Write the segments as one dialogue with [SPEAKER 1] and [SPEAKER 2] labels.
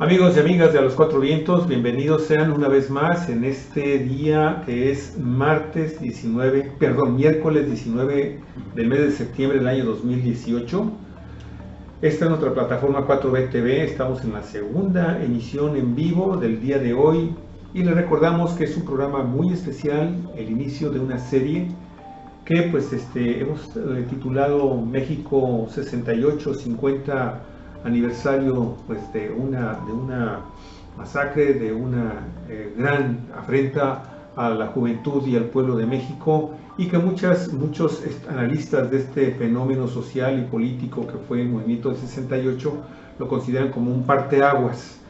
[SPEAKER 1] Amigos y amigas de A los Cuatro Vientos, bienvenidos sean una vez más en este día que es miércoles 19 del mes de septiembre del año 2018. Esta es nuestra plataforma 4B TV, estamos en la segunda emisión en vivo del día de hoy y les recordamos que es un programa muy especial, el inicio de una serie que hemos titulado México 68-50 aniversario de una masacre, de una gran afrenta a la juventud y al pueblo de México, y que muchos analistas de este fenómeno social y político que fue el movimiento del 68 lo consideran como un parteaguas.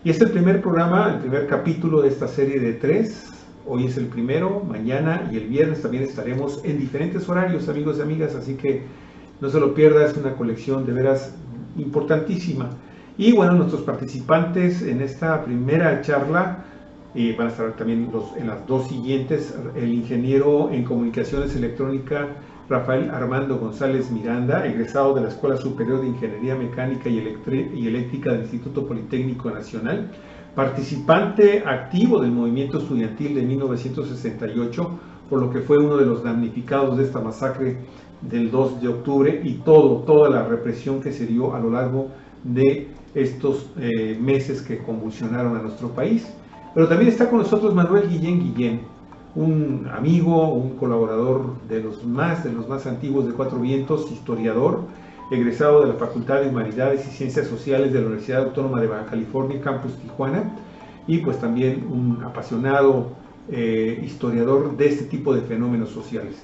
[SPEAKER 1] Y es el primer programa, el primer capítulo de esta serie de 3. Hoy es el primero, mañana y el viernes también estaremos en diferentes horarios, amigos y amigas, así que no se lo pierda, es una colección de veras importantísima. Y bueno, nuestros participantes en esta primera charla van a estar también en las dos siguientes: el ingeniero en comunicaciones electrónicas Rafael Armando González Miranda, egresado de la Escuela Superior de Ingeniería Mecánica y Eléctrica del Instituto Politécnico Nacional, participante activo del movimiento estudiantil de 1968, por lo que fue uno de los damnificados de esta masacre del 2 de octubre y toda la represión que se dio a lo largo de estos meses que convulsionaron a nuestro país. Pero también está con nosotros Manuel Guillén, un amigo, un colaborador de los más antiguos de Cuatro Vientos, historiador, egresado de la Facultad de Humanidades y Ciencias Sociales de la Universidad Autónoma de Baja California, Campus Tijuana, y pues también un apasionado historiador de este tipo de fenómenos sociales.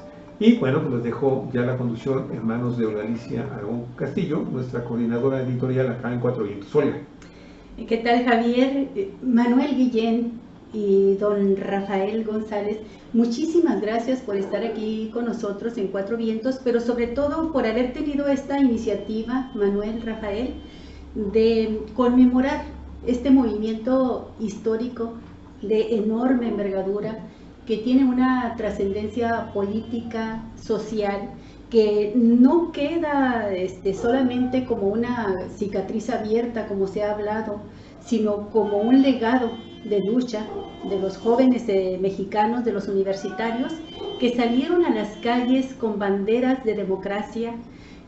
[SPEAKER 1] Y bueno, pues les dejo ya la conducción en manos de Olalicia Aragón Castillo, nuestra coordinadora editorial acá en Cuatro Vientos. Olga.
[SPEAKER 2] ¿Qué tal, Javier? Manuel Guillén y don Rafael González, muchísimas gracias por estar aquí con nosotros en Cuatro Vientos, pero sobre todo por haber tenido esta iniciativa, Manuel, Rafael, de conmemorar este movimiento histórico de enorme envergadura que tiene una trascendencia política, social, que no queda solamente como una cicatriz abierta, como se ha hablado, sino como un legado de lucha de los jóvenes mexicanos, de los universitarios, que salieron a las calles con banderas de democracia,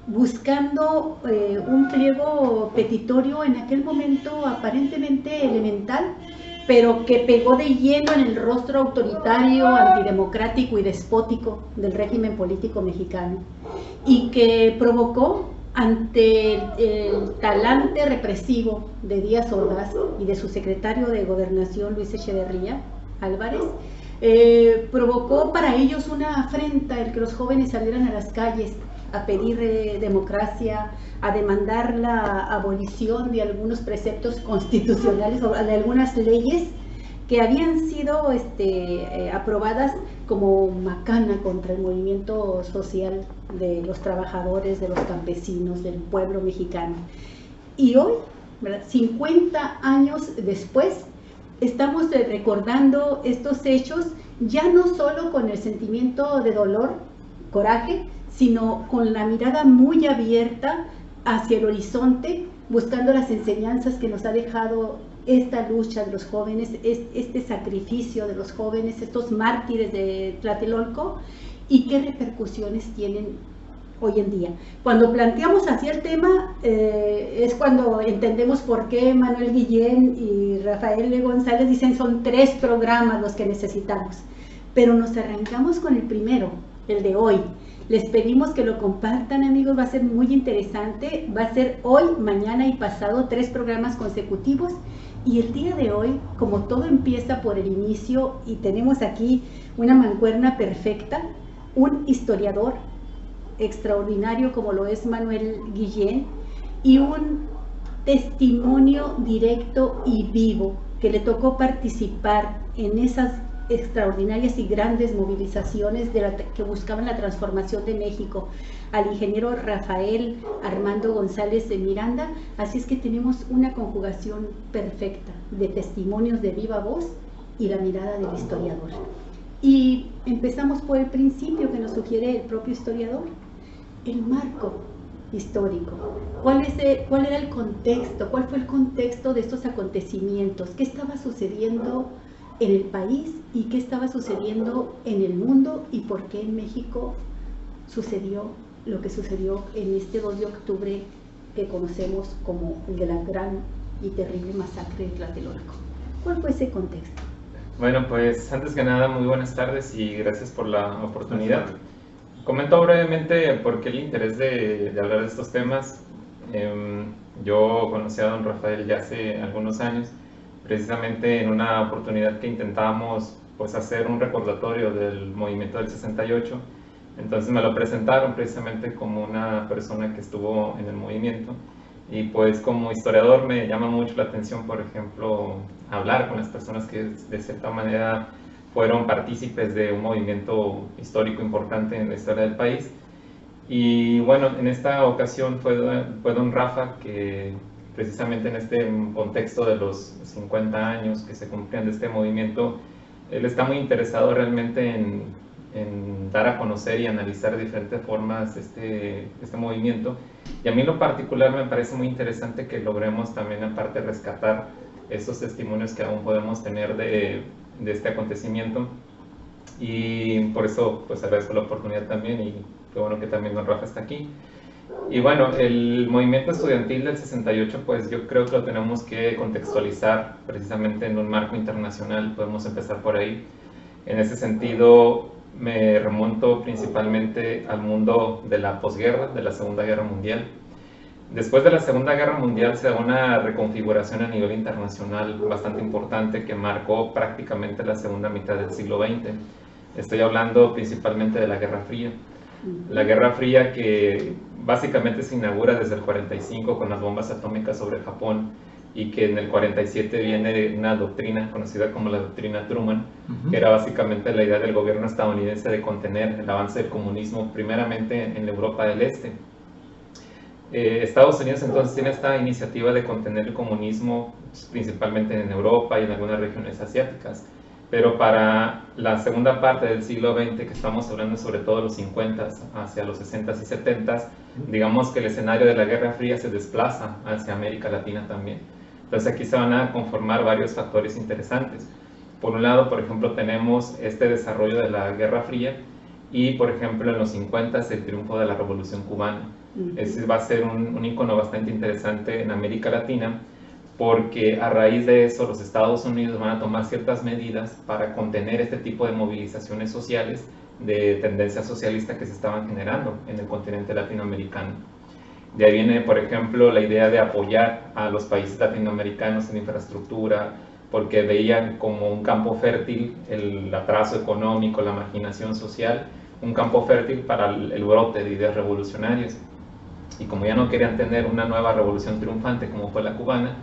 [SPEAKER 2] buscando un pliego petitorio en aquel momento aparentemente elemental, pero que pegó de lleno en el rostro autoritario, antidemocrático y despótico del régimen político mexicano, y que provocó, ante el talante represivo de Díaz Ordaz y de su secretario de Gobernación, Luis Echeverría Álvarez, provocó para ellos una afrenta el que los jóvenes salieran a las calles a pedir democracia, a demandar la abolición de algunos preceptos constitucionales o de algunas leyes que habían sido aprobadas como macana contra el movimiento social de los trabajadores, de los campesinos, del pueblo mexicano. Y hoy, ¿verdad?, 50 años después, estamos recordando estos hechos ya no solo con el sentimiento de dolor, coraje, sino con la mirada muy abierta hacia el horizonte, buscando las enseñanzas que nos ha dejado esta lucha de los jóvenes, este sacrificio de los jóvenes, estos mártires de Tlatelolco, y qué repercusiones tienen hoy en día. Cuando planteamos así el tema, es cuando entendemos por qué Manuel Guillén y Rafael González dicen son 3 programas los que necesitamos, pero nos arrancamos con el primero, el de hoy. Les pedimos que lo compartan, amigos, va a ser muy interesante, va a ser hoy, mañana y pasado 3 programas consecutivos. Y el día de hoy, como todo empieza por el inicio y tenemos aquí una mancuerna perfecta, un historiador extraordinario como lo es Manuel Guillén y un testimonio directo y vivo que le tocó participar en esas extraordinarias y grandes movilizaciones que buscaban la transformación de México, al ingeniero Rafael Armando González de Miranda. Así es que tenemos una conjugación perfecta de testimonios de viva voz y la mirada del historiador. Y empezamos por el principio que nos sugiere el propio historiador, el marco histórico. ¿Cuál era el contexto? ¿Cuál fue el contexto de estos acontecimientos? ¿Qué estaba sucediendo en el país y qué estaba sucediendo en el mundo y por qué en México sucedió lo que sucedió en este 2 de octubre que conocemos como el de la gran y terrible masacre de Tlatelolco? ¿Cuál fue ese contexto?
[SPEAKER 3] Bueno, pues antes que nada, muy buenas tardes y gracias por la oportunidad. Comento brevemente por qué el interés de hablar de estos temas. Yo conocí a don Rafael ya hace algunos años, precisamente en una oportunidad que intentábamos pues, hacer un recordatorio del movimiento del 68. Entonces me lo presentaron precisamente como una persona que estuvo en el movimiento. Y pues como historiador me llama mucho la atención, por ejemplo, hablar con las personas que de cierta manera fueron partícipes de un movimiento histórico importante en la historia del país. Y bueno, en esta ocasión fue don Rafa que precisamente en este contexto de los 50 años que se cumplían de este movimiento, él está muy interesado realmente en dar a conocer y analizar de diferentes formas este movimiento. Y a mí en lo particular me parece muy interesante que logremos también aparte rescatar esos testimonios que aún podemos tener de este acontecimiento. Y por eso pues agradezco la oportunidad también y qué bueno que también don Rafa está aquí. Y bueno, el movimiento estudiantil del 68 pues yo creo que lo tenemos que contextualizar precisamente en un marco internacional, podemos empezar por ahí. En ese sentido me remonto principalmente al mundo de la posguerra, de la Segunda Guerra Mundial. Después de la Segunda Guerra Mundial se da una reconfiguración a nivel internacional bastante importante que marcó prácticamente la segunda mitad del siglo XX. Estoy hablando principalmente de la Guerra Fría. La Guerra Fría que básicamente se inaugura desde el 45 con las bombas atómicas sobre Japón y que en el 47 viene una doctrina conocida como la doctrina Truman, que era básicamente la idea del gobierno estadounidense de contener el avance del comunismo primeramente en la Europa del Este. Estados Unidos entonces tiene esta iniciativa de contener el comunismo principalmente en Europa y en algunas regiones asiáticas, pero para la segunda parte del siglo XX, que estamos hablando sobre todo de los 50 hacia los 60 y 70, digamos que el escenario de la Guerra Fría se desplaza hacia América Latina también. Entonces aquí se van a conformar varios factores interesantes. Por un lado, por ejemplo, tenemos este desarrollo de la Guerra Fría y, por ejemplo, en los 50 el triunfo de la Revolución Cubana. Ese va a ser un icono bastante interesante en América Latina porque a raíz de eso los Estados Unidos van a tomar ciertas medidas para contener este tipo de movilizaciones sociales de tendencia socialista que se estaban generando en el continente latinoamericano. De ahí viene, por ejemplo, la idea de apoyar a los países latinoamericanos en infraestructura, porque veían como un campo fértil el atraso económico, la marginación social, un campo fértil para el brote de ideas revolucionarias. Y como ya no querían tener una nueva revolución triunfante como fue la cubana,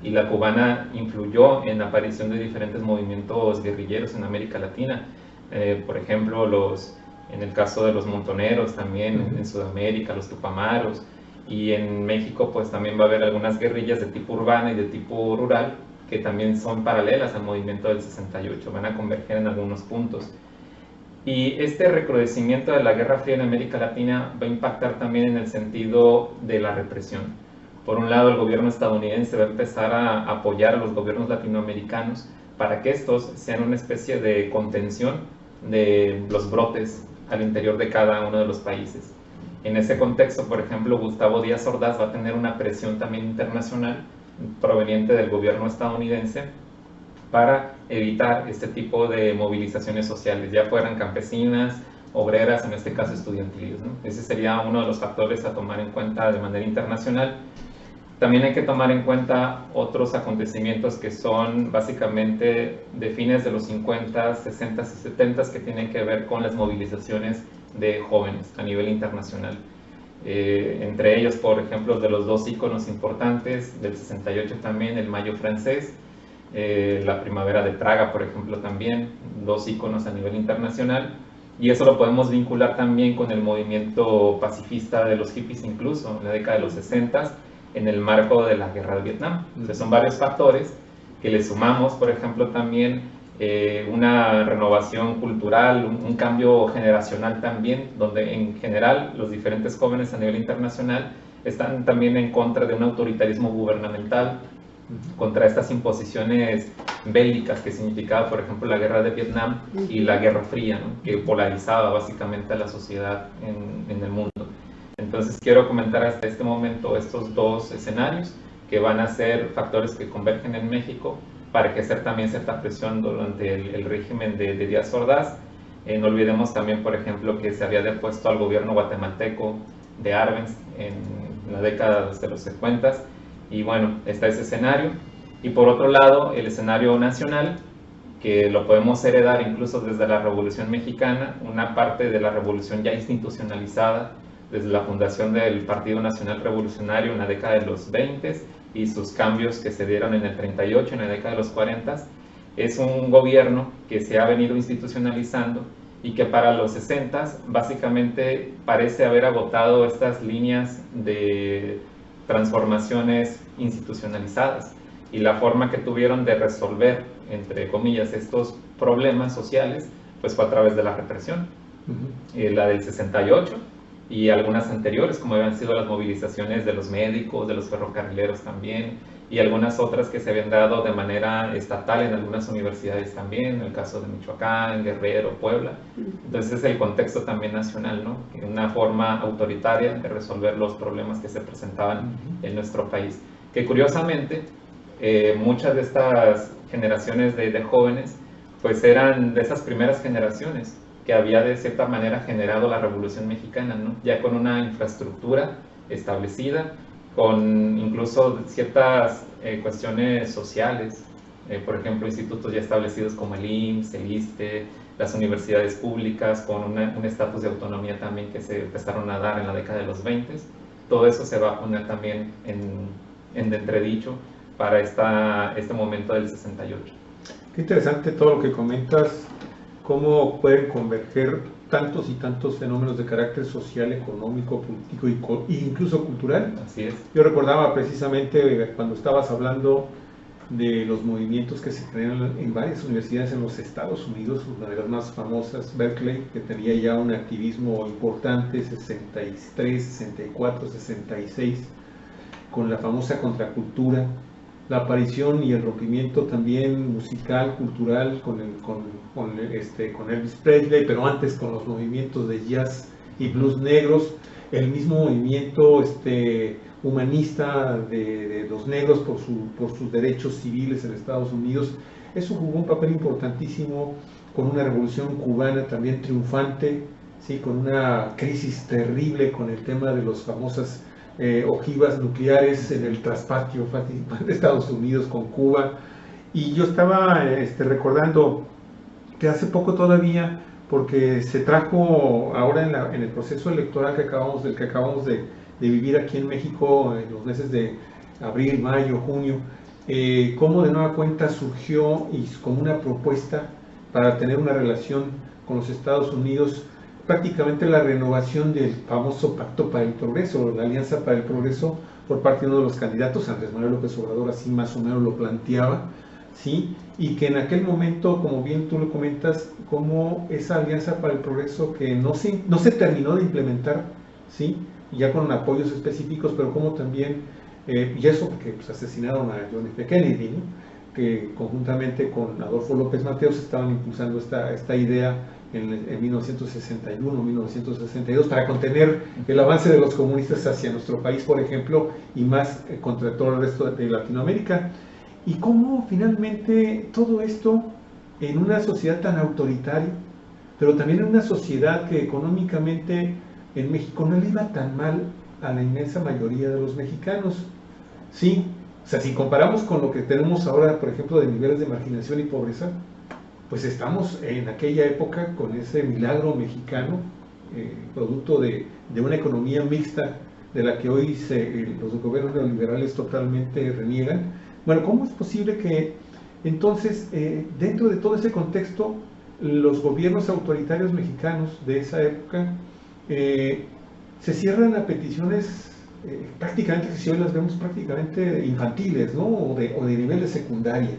[SPEAKER 3] y la cubana influyó en la aparición de diferentes movimientos guerrilleros en América Latina, por ejemplo, en el caso de los montoneros también en Sudamérica, los tupamaros, y en México pues también va a haber algunas guerrillas de tipo urbana y de tipo rural que también son paralelas al movimiento del 68, van a converger en algunos puntos. Y este recrudecimiento de la Guerra Fría en América Latina va a impactar también en el sentido de la represión. Por un lado, el gobierno estadounidense va a empezar a apoyar a los gobiernos latinoamericanos para que estos sean una especie de contención de los brotes al interior de cada uno de los países. En ese contexto, por ejemplo, Gustavo Díaz Ordaz va a tener una presión también internacional proveniente del gobierno estadounidense para evitar este tipo de movilizaciones sociales, ya fueran campesinas, obreras, en este caso estudiantiles, ¿no? Ese sería uno de los factores a tomar en cuenta de manera internacional. También hay que tomar en cuenta otros acontecimientos que son básicamente de fines de los 50, 60 y 70 que tienen que ver con las movilizaciones de jóvenes a nivel internacional. Entre ellos, por ejemplo, de los dos íconos importantes del 68 también, el Mayo francés, la Primavera de Praga, por ejemplo, también, dos íconos a nivel internacional. Y eso lo podemos vincular también con el movimiento pacifista de los hippies incluso, en la década de los 60, en el marco de la guerra de Vietnam. Entonces son varios factores que le sumamos, por ejemplo, también una renovación cultural, un cambio generacional también, donde en general los diferentes jóvenes a nivel internacional están también en contra de un autoritarismo gubernamental, contra estas imposiciones bélicas que significaba, por ejemplo, la guerra de Vietnam y la Guerra Fría, ¿no? Que polarizaba básicamente a la sociedad en el mundo. Entonces quiero comentar hasta este momento estos dos escenarios que van a ser factores que convergen en México para ejercer también cierta presión durante el régimen de Díaz Ordaz. No olvidemos también, por ejemplo, que se había depuesto al gobierno guatemalteco de Arbenz en la década de los 50, y bueno, está ese escenario. Y por otro lado, el escenario nacional, que lo podemos heredar incluso desde la Revolución Mexicana, una parte de la revolución ya institucionalizada desde la fundación del Partido Nacional Revolucionario en la década de los 20 y sus cambios que se dieron en el 38, en la década de los 40, es un gobierno que se ha venido institucionalizando y que para los 60 básicamente parece haber agotado estas líneas de transformaciones institucionalizadas, y la forma que tuvieron de resolver, entre comillas, estos problemas sociales, pues fue a través de la represión. La del 68 y algunas anteriores, como habían sido las movilizaciones de los médicos, de los ferrocarrileros también, y algunas otras que se habían dado de manera estatal en algunas universidades también, en el caso de Michoacán, Guerrero, Puebla. Entonces es el contexto también nacional, ¿no? Una forma autoritaria de resolver los problemas que se presentaban en nuestro país. Que curiosamente, muchas de estas generaciones de jóvenes, pues eran de esas primeras generaciones que había de cierta manera generado la Revolución Mexicana, ¿no? Ya con una infraestructura establecida, con incluso ciertas cuestiones sociales, por ejemplo, institutos ya establecidos como el IMSS, el ISSSTE, las universidades públicas con un estatus de autonomía también que se empezaron a dar en la década de los 20. Todo eso se va a poner también en entredicho para este momento del 68.
[SPEAKER 1] Qué interesante todo lo que comentas, cómo pueden converger tantos y tantos fenómenos de carácter social, económico, político e incluso cultural.
[SPEAKER 3] Así es.
[SPEAKER 1] Yo recordaba precisamente cuando estabas hablando de los movimientos que se crearon en varias universidades en los Estados Unidos, una de las más famosas, Berkeley, que tenía ya un activismo importante, 63, 64, 66, con la famosa contracultura, la aparición y el rompimiento también musical, cultural, con Elvis Presley, pero antes con los movimientos de jazz y blues negros, el mismo movimiento humanista de los negros por sus derechos civiles en Estados Unidos. Eso jugó un papel importantísimo, con una revolución cubana también triunfante, ¿sí? Con una crisis terrible con el tema de los famosas ojivas nucleares en el traspatio de Estados Unidos con Cuba. Y yo estaba recordando que hace poco todavía, porque se trajo ahora en el proceso electoral que acabamos de vivir aquí en México en los meses de abril, mayo, junio, cómo de nueva cuenta surgió y como una propuesta para tener una relación con los Estados Unidos, prácticamente la renovación del famoso Pacto para el Progreso, la Alianza para el Progreso, por parte de uno de los candidatos, Andrés Manuel López Obrador, así más o menos lo planteaba, ¿sí? Y que en aquel momento, como bien tú lo comentas, como esa Alianza para el Progreso que no se terminó de implementar, ¿sí? Ya con apoyos específicos, pero como también, y eso porque pues, asesinaron a John F. Kennedy, ¿no? Que conjuntamente con Adolfo López Mateos estaban impulsando esta idea en 1961, 1962, para contener el avance de los comunistas hacia nuestro país, por ejemplo, y más contra todo el resto de Latinoamérica. Y cómo finalmente todo esto en una sociedad tan autoritaria, pero también en una sociedad que económicamente en México no le iba tan mal a la inmensa mayoría de los mexicanos, ¿sí? O sea, si comparamos con lo que tenemos ahora, por ejemplo, de niveles de marginación y pobreza, pues estamos en aquella época con ese milagro mexicano, producto de una economía mixta de la que hoy los gobiernos neoliberales totalmente reniegan. Bueno, ¿cómo es posible que entonces, dentro de todo ese contexto, los gobiernos autoritarios mexicanos de esa época se cierran a peticiones prácticamente, que si hoy las vemos prácticamente infantiles, ¿no? o de nivel de secundaria,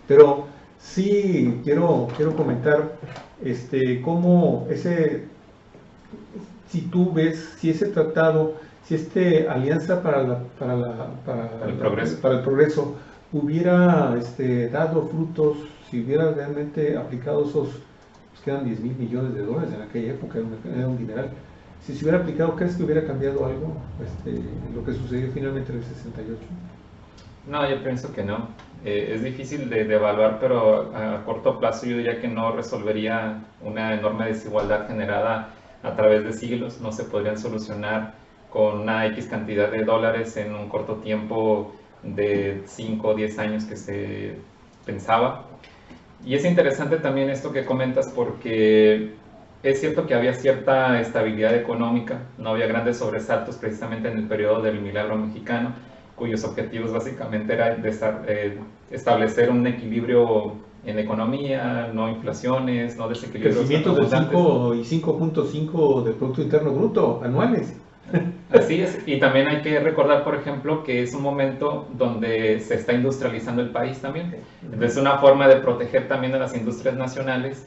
[SPEAKER 1] pero Sí, quiero comentar cómo si tú ves, si ese tratado, si alianza para el progreso hubiera dado frutos, si hubiera realmente aplicado esos, pues quedan 10.000 millones de dólares en aquella época, era un dineral. Si se hubiera aplicado, ¿crees que hubiera cambiado algo lo que sucedió finalmente en el 68?
[SPEAKER 3] No, yo pienso que no. Es difícil de evaluar, pero a corto plazo yo diría que no resolvería una enorme desigualdad generada a través de siglos. No se podrían solucionar con una X cantidad de dólares en un corto tiempo de 5 o 10 años que se pensaba. Y es interesante también esto que comentas porque es cierto que había cierta estabilidad económica, no había grandes sobresaltos precisamente en el periodo del Milagro Mexicano, cuyos objetivos básicamente eran establecer un equilibrio en la economía, no inflaciones, no desequilibrios.
[SPEAKER 1] Crecimientos del 5 y 5.5 del Producto Interno Bruto anuales.
[SPEAKER 3] Así es, y también hay que recordar, por ejemplo, que es un momento donde se está industrializando el país también. Entonces, una forma de proteger también a las industrias nacionales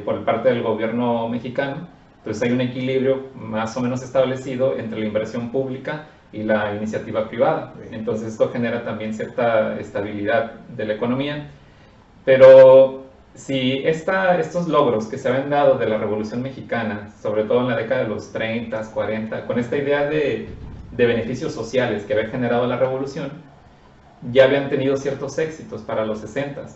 [SPEAKER 3] por parte del gobierno mexicano. Entonces, hay un equilibrio más o menos establecido entre la inversión pública y la iniciativa privada. Entonces, esto genera también cierta estabilidad de la economía. Pero si estos logros que se habían dado de la Revolución Mexicana, sobre todo en la década de los 30, 40, con esta idea de beneficios sociales que había generado la Revolución, ya habían tenido ciertos éxitos para los 60,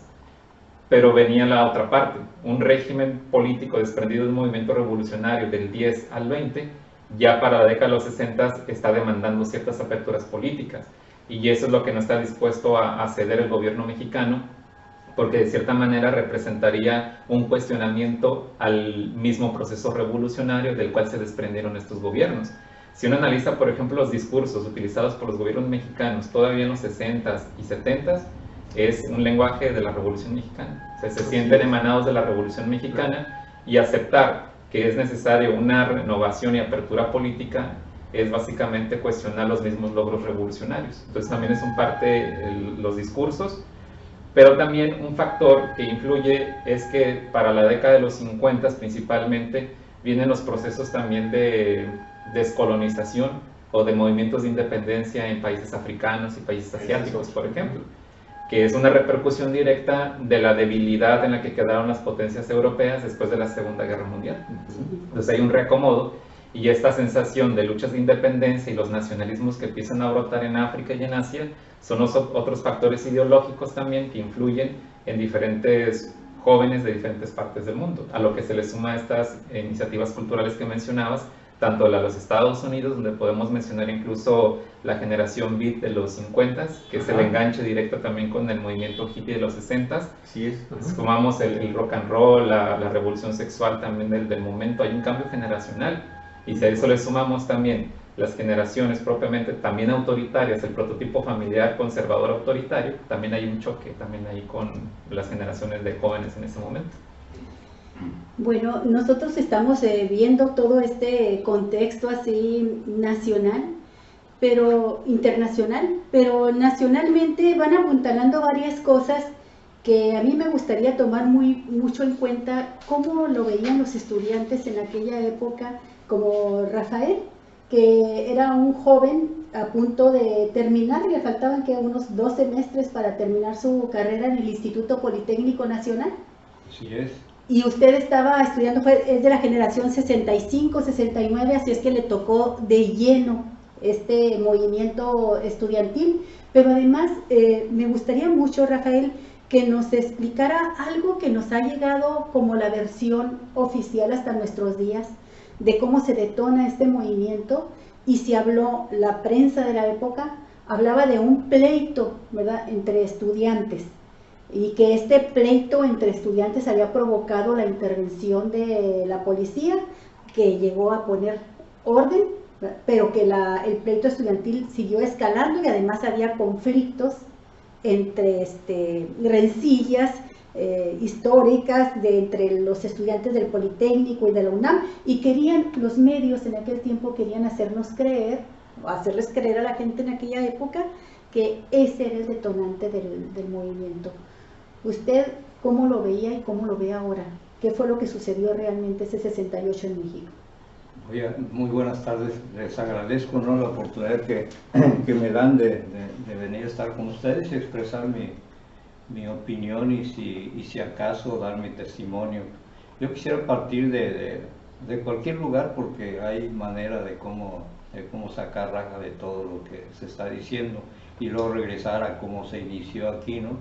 [SPEAKER 3] pero venía la otra parte, un régimen político desprendido de un movimiento revolucionario del 10 al 20, ya para la década de los 60 está demandando ciertas aperturas políticas, y eso es lo que no está dispuesto a ceder el gobierno mexicano, porque de cierta manera representaría un cuestionamiento al mismo proceso revolucionario del cual se desprendieron estos gobiernos. Si uno analiza, por ejemplo, los discursos utilizados por los gobiernos mexicanos todavía en los 60s y 70s, es un lenguaje de la Revolución Mexicana. O sea, se sienten emanados de la Revolución Mexicana, y aceptar que es necesario una renovación y apertura política es básicamente cuestionar los mismos logros revolucionarios. Entonces también es un parte los discursos. Pero también un factor que influye es que para la década de los 50 principalmente vienen los procesos también de descolonización o de movimientos de independencia en países africanos y países asiáticos, por ejemplo, que es una repercusión directa de la debilidad en la que quedaron las potencias europeas después de la Segunda Guerra Mundial. Entonces hay un reacomodo, y esta sensación de luchas de independencia y los nacionalismos que empiezan a brotar en África y en Asia son otros factores ideológicos también que influyen en diferentes jóvenes de diferentes partes del mundo, a lo que se le suma estas iniciativas culturales que mencionabas, tanto la de los Estados Unidos, donde podemos mencionar incluso la generación beat de los 50, que es el enganche directo también con el movimiento hippie de los 60.
[SPEAKER 1] Así es.
[SPEAKER 3] Sumamos el rock and roll, la revolución sexual también del momento, hay un cambio generacional. Y si a eso le sumamos también las generaciones propiamente también autoritarias, el prototipo familiar conservador autoritario, también hay un choque también ahí con las generaciones de jóvenes en ese momento.
[SPEAKER 2] Bueno, nosotros estamos viendo todo este contexto así nacional, pero internacional, pero nacionalmente van apuntalando varias cosas que a mí me gustaría tomar mucho en cuenta cómo lo veían los estudiantes en aquella época, como Rafael, que era un joven a punto de terminar, le faltaban que unos 2 semestres para terminar su carrera en el Instituto Politécnico Nacional.
[SPEAKER 1] Así es.
[SPEAKER 2] Y usted estaba estudiando, es de la generación 65, 69, así es que le tocó de lleno este movimiento estudiantil. Pero además me gustaría mucho, Rafael, que nos explicara algo que nos ha llegado como la versión oficial hasta nuestros días, de cómo se detona este movimiento, y se habló, la prensa de la época hablaba de un pleito, ¿verdad?, entre estudiantes, y que este pleito entre estudiantes había provocado la intervención de la policía, que llegó a poner orden, ¿verdad?, pero que el pleito estudiantil siguió escalando, y además había conflictos entre rencillas históricas entre los estudiantes del Politécnico y de la UNAM, y los medios en aquel tiempo querían hacerles creer a la gente en aquella época que ese era el detonante del movimiento. ¿Usted cómo lo veía y cómo lo ve ahora? ¿Qué fue lo que sucedió realmente ese 68 en México?
[SPEAKER 4] Oye, muy buenas tardes, les agradezco, ¿no?, la oportunidad que me dan de venir a estar con ustedes y expresar mi opinión y si acaso dar mi testimonio. Yo quisiera partir de cualquier lugar porque hay manera de cómo sacar raja de todo lo que se está diciendo y luego regresar a cómo se inició aquí, ¿no?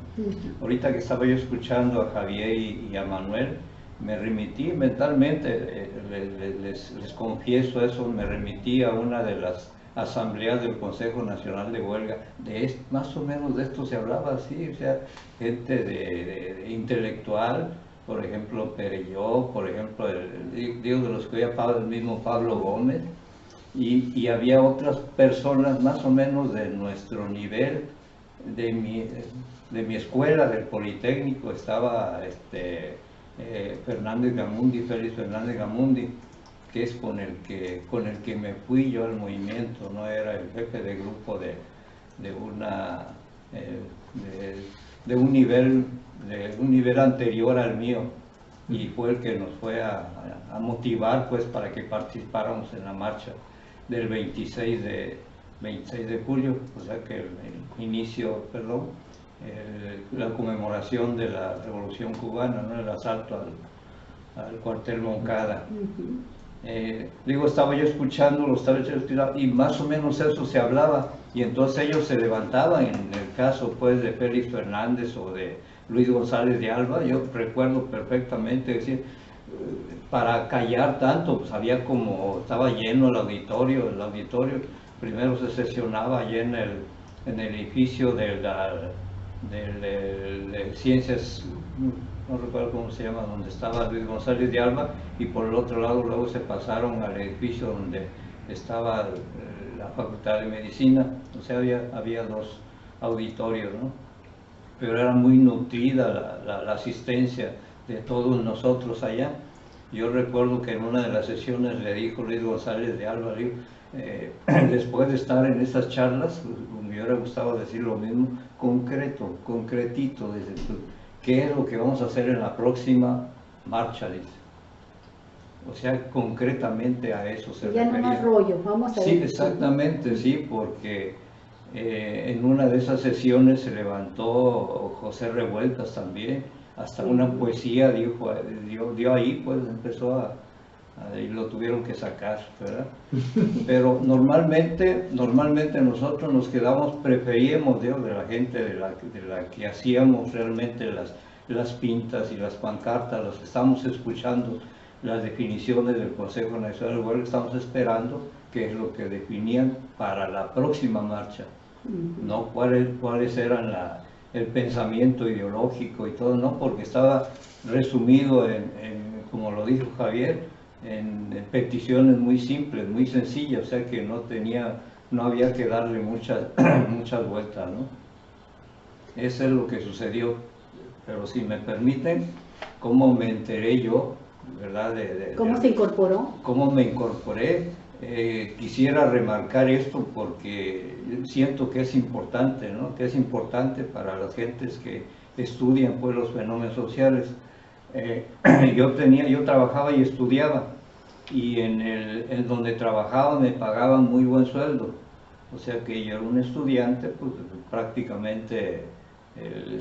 [SPEAKER 4] Ahorita que estaba yo escuchando a Javier y a Manuel, me remití mentalmente, les confieso eso, me remití a una de las asambleas del Consejo Nacional de Huelga, más o menos de esto se hablaba, sí, o sea, gente de intelectual, por ejemplo Perelló, por ejemplo, digo de los que oía el mismo Pablo Gómez, y había otras personas más o menos de nuestro nivel, de mi escuela, del Politécnico, estaba Fernández Gamundi, Félix Fernández Gamundi, que es con el que me fui yo al movimiento, no era el jefe de grupo de un nivel anterior al mío, y fue el que nos fue a motivar pues para que participáramos en la marcha del 26 de julio, o sea que la conmemoración de la Revolución Cubana, ¿no?, el asalto al cuartel Moncada. Estaba yo escuchando los talleres y más o menos eso se hablaba, y entonces ellos se levantaban en el caso pues de Félix Fernández o de Luis González de Alba. Yo recuerdo perfectamente decir, para callar tanto, pues estaba lleno el auditorio primero se sesionaba allí en el edificio de ciencias, no recuerdo cómo se llama, donde estaba Luis González de Alba, y por el otro lado luego se pasaron al edificio donde estaba la Facultad de Medicina, o sea, había dos auditorios, ¿no? Pero era muy nutrida la asistencia de todos nosotros allá. Yo recuerdo que en una de las sesiones le dijo Luis González de Alba, después de estar en esas charlas, me hubiera gustado decir lo mismo, concretito, dice, ¿qué es lo que vamos a hacer en la próxima marcha?, dice. O sea, concretamente a eso se refería.
[SPEAKER 2] Ya no más rollo, vamos a ver.
[SPEAKER 4] Sí, exactamente, sí, porque en una de esas sesiones se levantó José Revueltas también, hasta una poesía dio ahí, pues empezó y lo tuvieron que sacar, ¿verdad? Pero normalmente nosotros nos quedamos, preferíamos, de la gente de la que hacíamos realmente las pintas y las pancartas, las que estamos escuchando, las definiciones del Consejo Nacional de Huelga, estamos esperando qué es lo que definían para la próxima marcha, ¿no? Cuáles eran el pensamiento ideológico y todo, ¿no? Porque estaba resumido como lo dijo Javier, en peticiones muy simples, muy sencillas, o sea que no había que darle muchas vueltas, ¿no? Eso es lo que sucedió. Pero si me permiten, ¿cómo me enteré yo, verdad?
[SPEAKER 2] ¿Cómo se incorporó?
[SPEAKER 4] ¿Cómo me incorporé? Quisiera remarcar esto porque siento que es importante, ¿no? Que es importante para las gentes que estudian pues los fenómenos sociales. Yo trabajaba y estudiaba, y en donde trabajaba me pagaban muy buen sueldo, o sea que yo era un estudiante pues prácticamente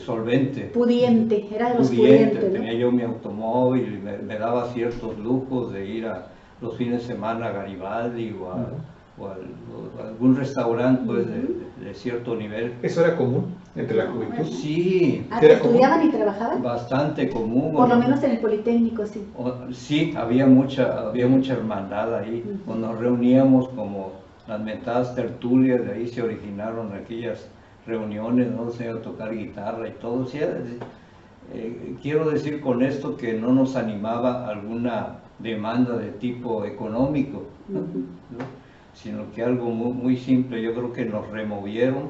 [SPEAKER 4] solvente.
[SPEAKER 2] Pudiente, era de los pudientes, ¿no?
[SPEAKER 4] Tenía yo mi automóvil y me daba ciertos lujos de ir a los fines de semana a Garibaldi o a algún restaurante pues de cierto nivel.
[SPEAKER 1] ¿Eso era común entre la juventud?
[SPEAKER 4] Sí.
[SPEAKER 2] ¿Que estudiaban y trabajaban?
[SPEAKER 4] Bastante común.
[SPEAKER 2] Por lo menos en el Politécnico, sí.
[SPEAKER 4] Sí, había mucha hermandad ahí. Nos reuníamos como las mentadas tertulias, de ahí se originaron aquellas reuniones, ¿no? Se iba a tocar guitarra y todo. Sí, quiero decir con esto que no nos animaba alguna demanda de tipo económico, ¿no? Sino que algo muy, muy simple. Yo creo que nos removieron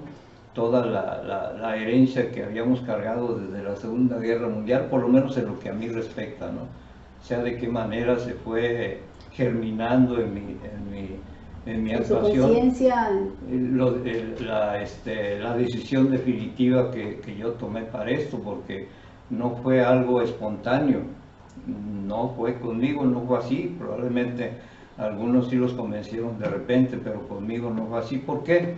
[SPEAKER 4] toda la herencia que habíamos cargado desde la Segunda Guerra Mundial, por lo menos en lo que a mí respecta, ¿no? O sea, de qué manera se fue germinando en mi actuación,
[SPEAKER 2] conciencia,
[SPEAKER 4] la decisión definitiva que yo tomé para esto, porque no fue algo espontáneo, no fue conmigo, no fue así, probablemente algunos sí los convencieron de repente, pero conmigo no fue así. ¿Por qué?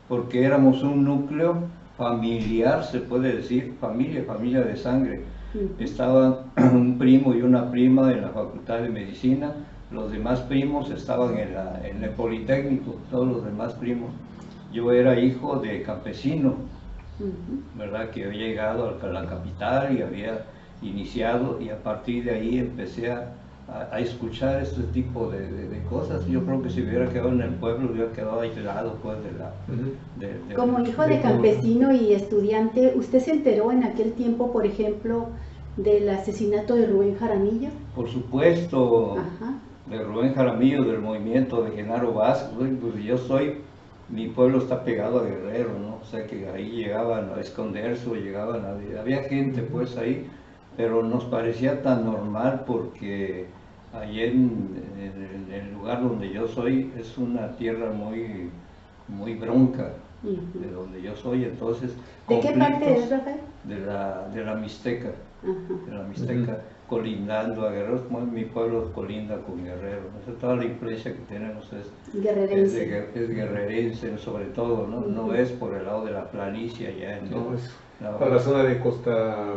[SPEAKER 4] Porque éramos un núcleo familiar, se puede decir, familia de sangre. Estaban un primo y una prima en la Facultad de Medicina, los demás primos estaban en el Politécnico, todos los demás primos. Yo era hijo de campesino, ¿verdad? Que había llegado a la capital y había iniciado, y a partir de ahí empecé a escuchar este tipo de cosas. Yo creo que si hubiera quedado en el pueblo, hubiera quedado aislado pues
[SPEAKER 2] Como hijo de campesino y estudiante, ¿usted se enteró en aquel tiempo, por ejemplo, del asesinato de Rubén Jaramillo?
[SPEAKER 4] Por supuesto.
[SPEAKER 2] Ajá.
[SPEAKER 4] De Rubén Jaramillo, del movimiento de Genaro Vázquez. Pues mi pueblo está pegado a Guerrero, ¿no? O sea que ahí llegaban a esconderse, había gente pues ahí, pero nos parecía tan normal porque allí en el lugar donde yo soy es una tierra muy bronca, de donde yo soy, entonces...
[SPEAKER 2] ¿De qué parte es, Rafael?
[SPEAKER 4] De la Mixteca, de la Mixteca, colindando a Guerrero. Mi pueblo colinda con Guerrero, toda la influencia que tenemos es guerrerense sobre todo, ¿no? No es por el lado de la planicie allá en
[SPEAKER 1] para la zona de Costa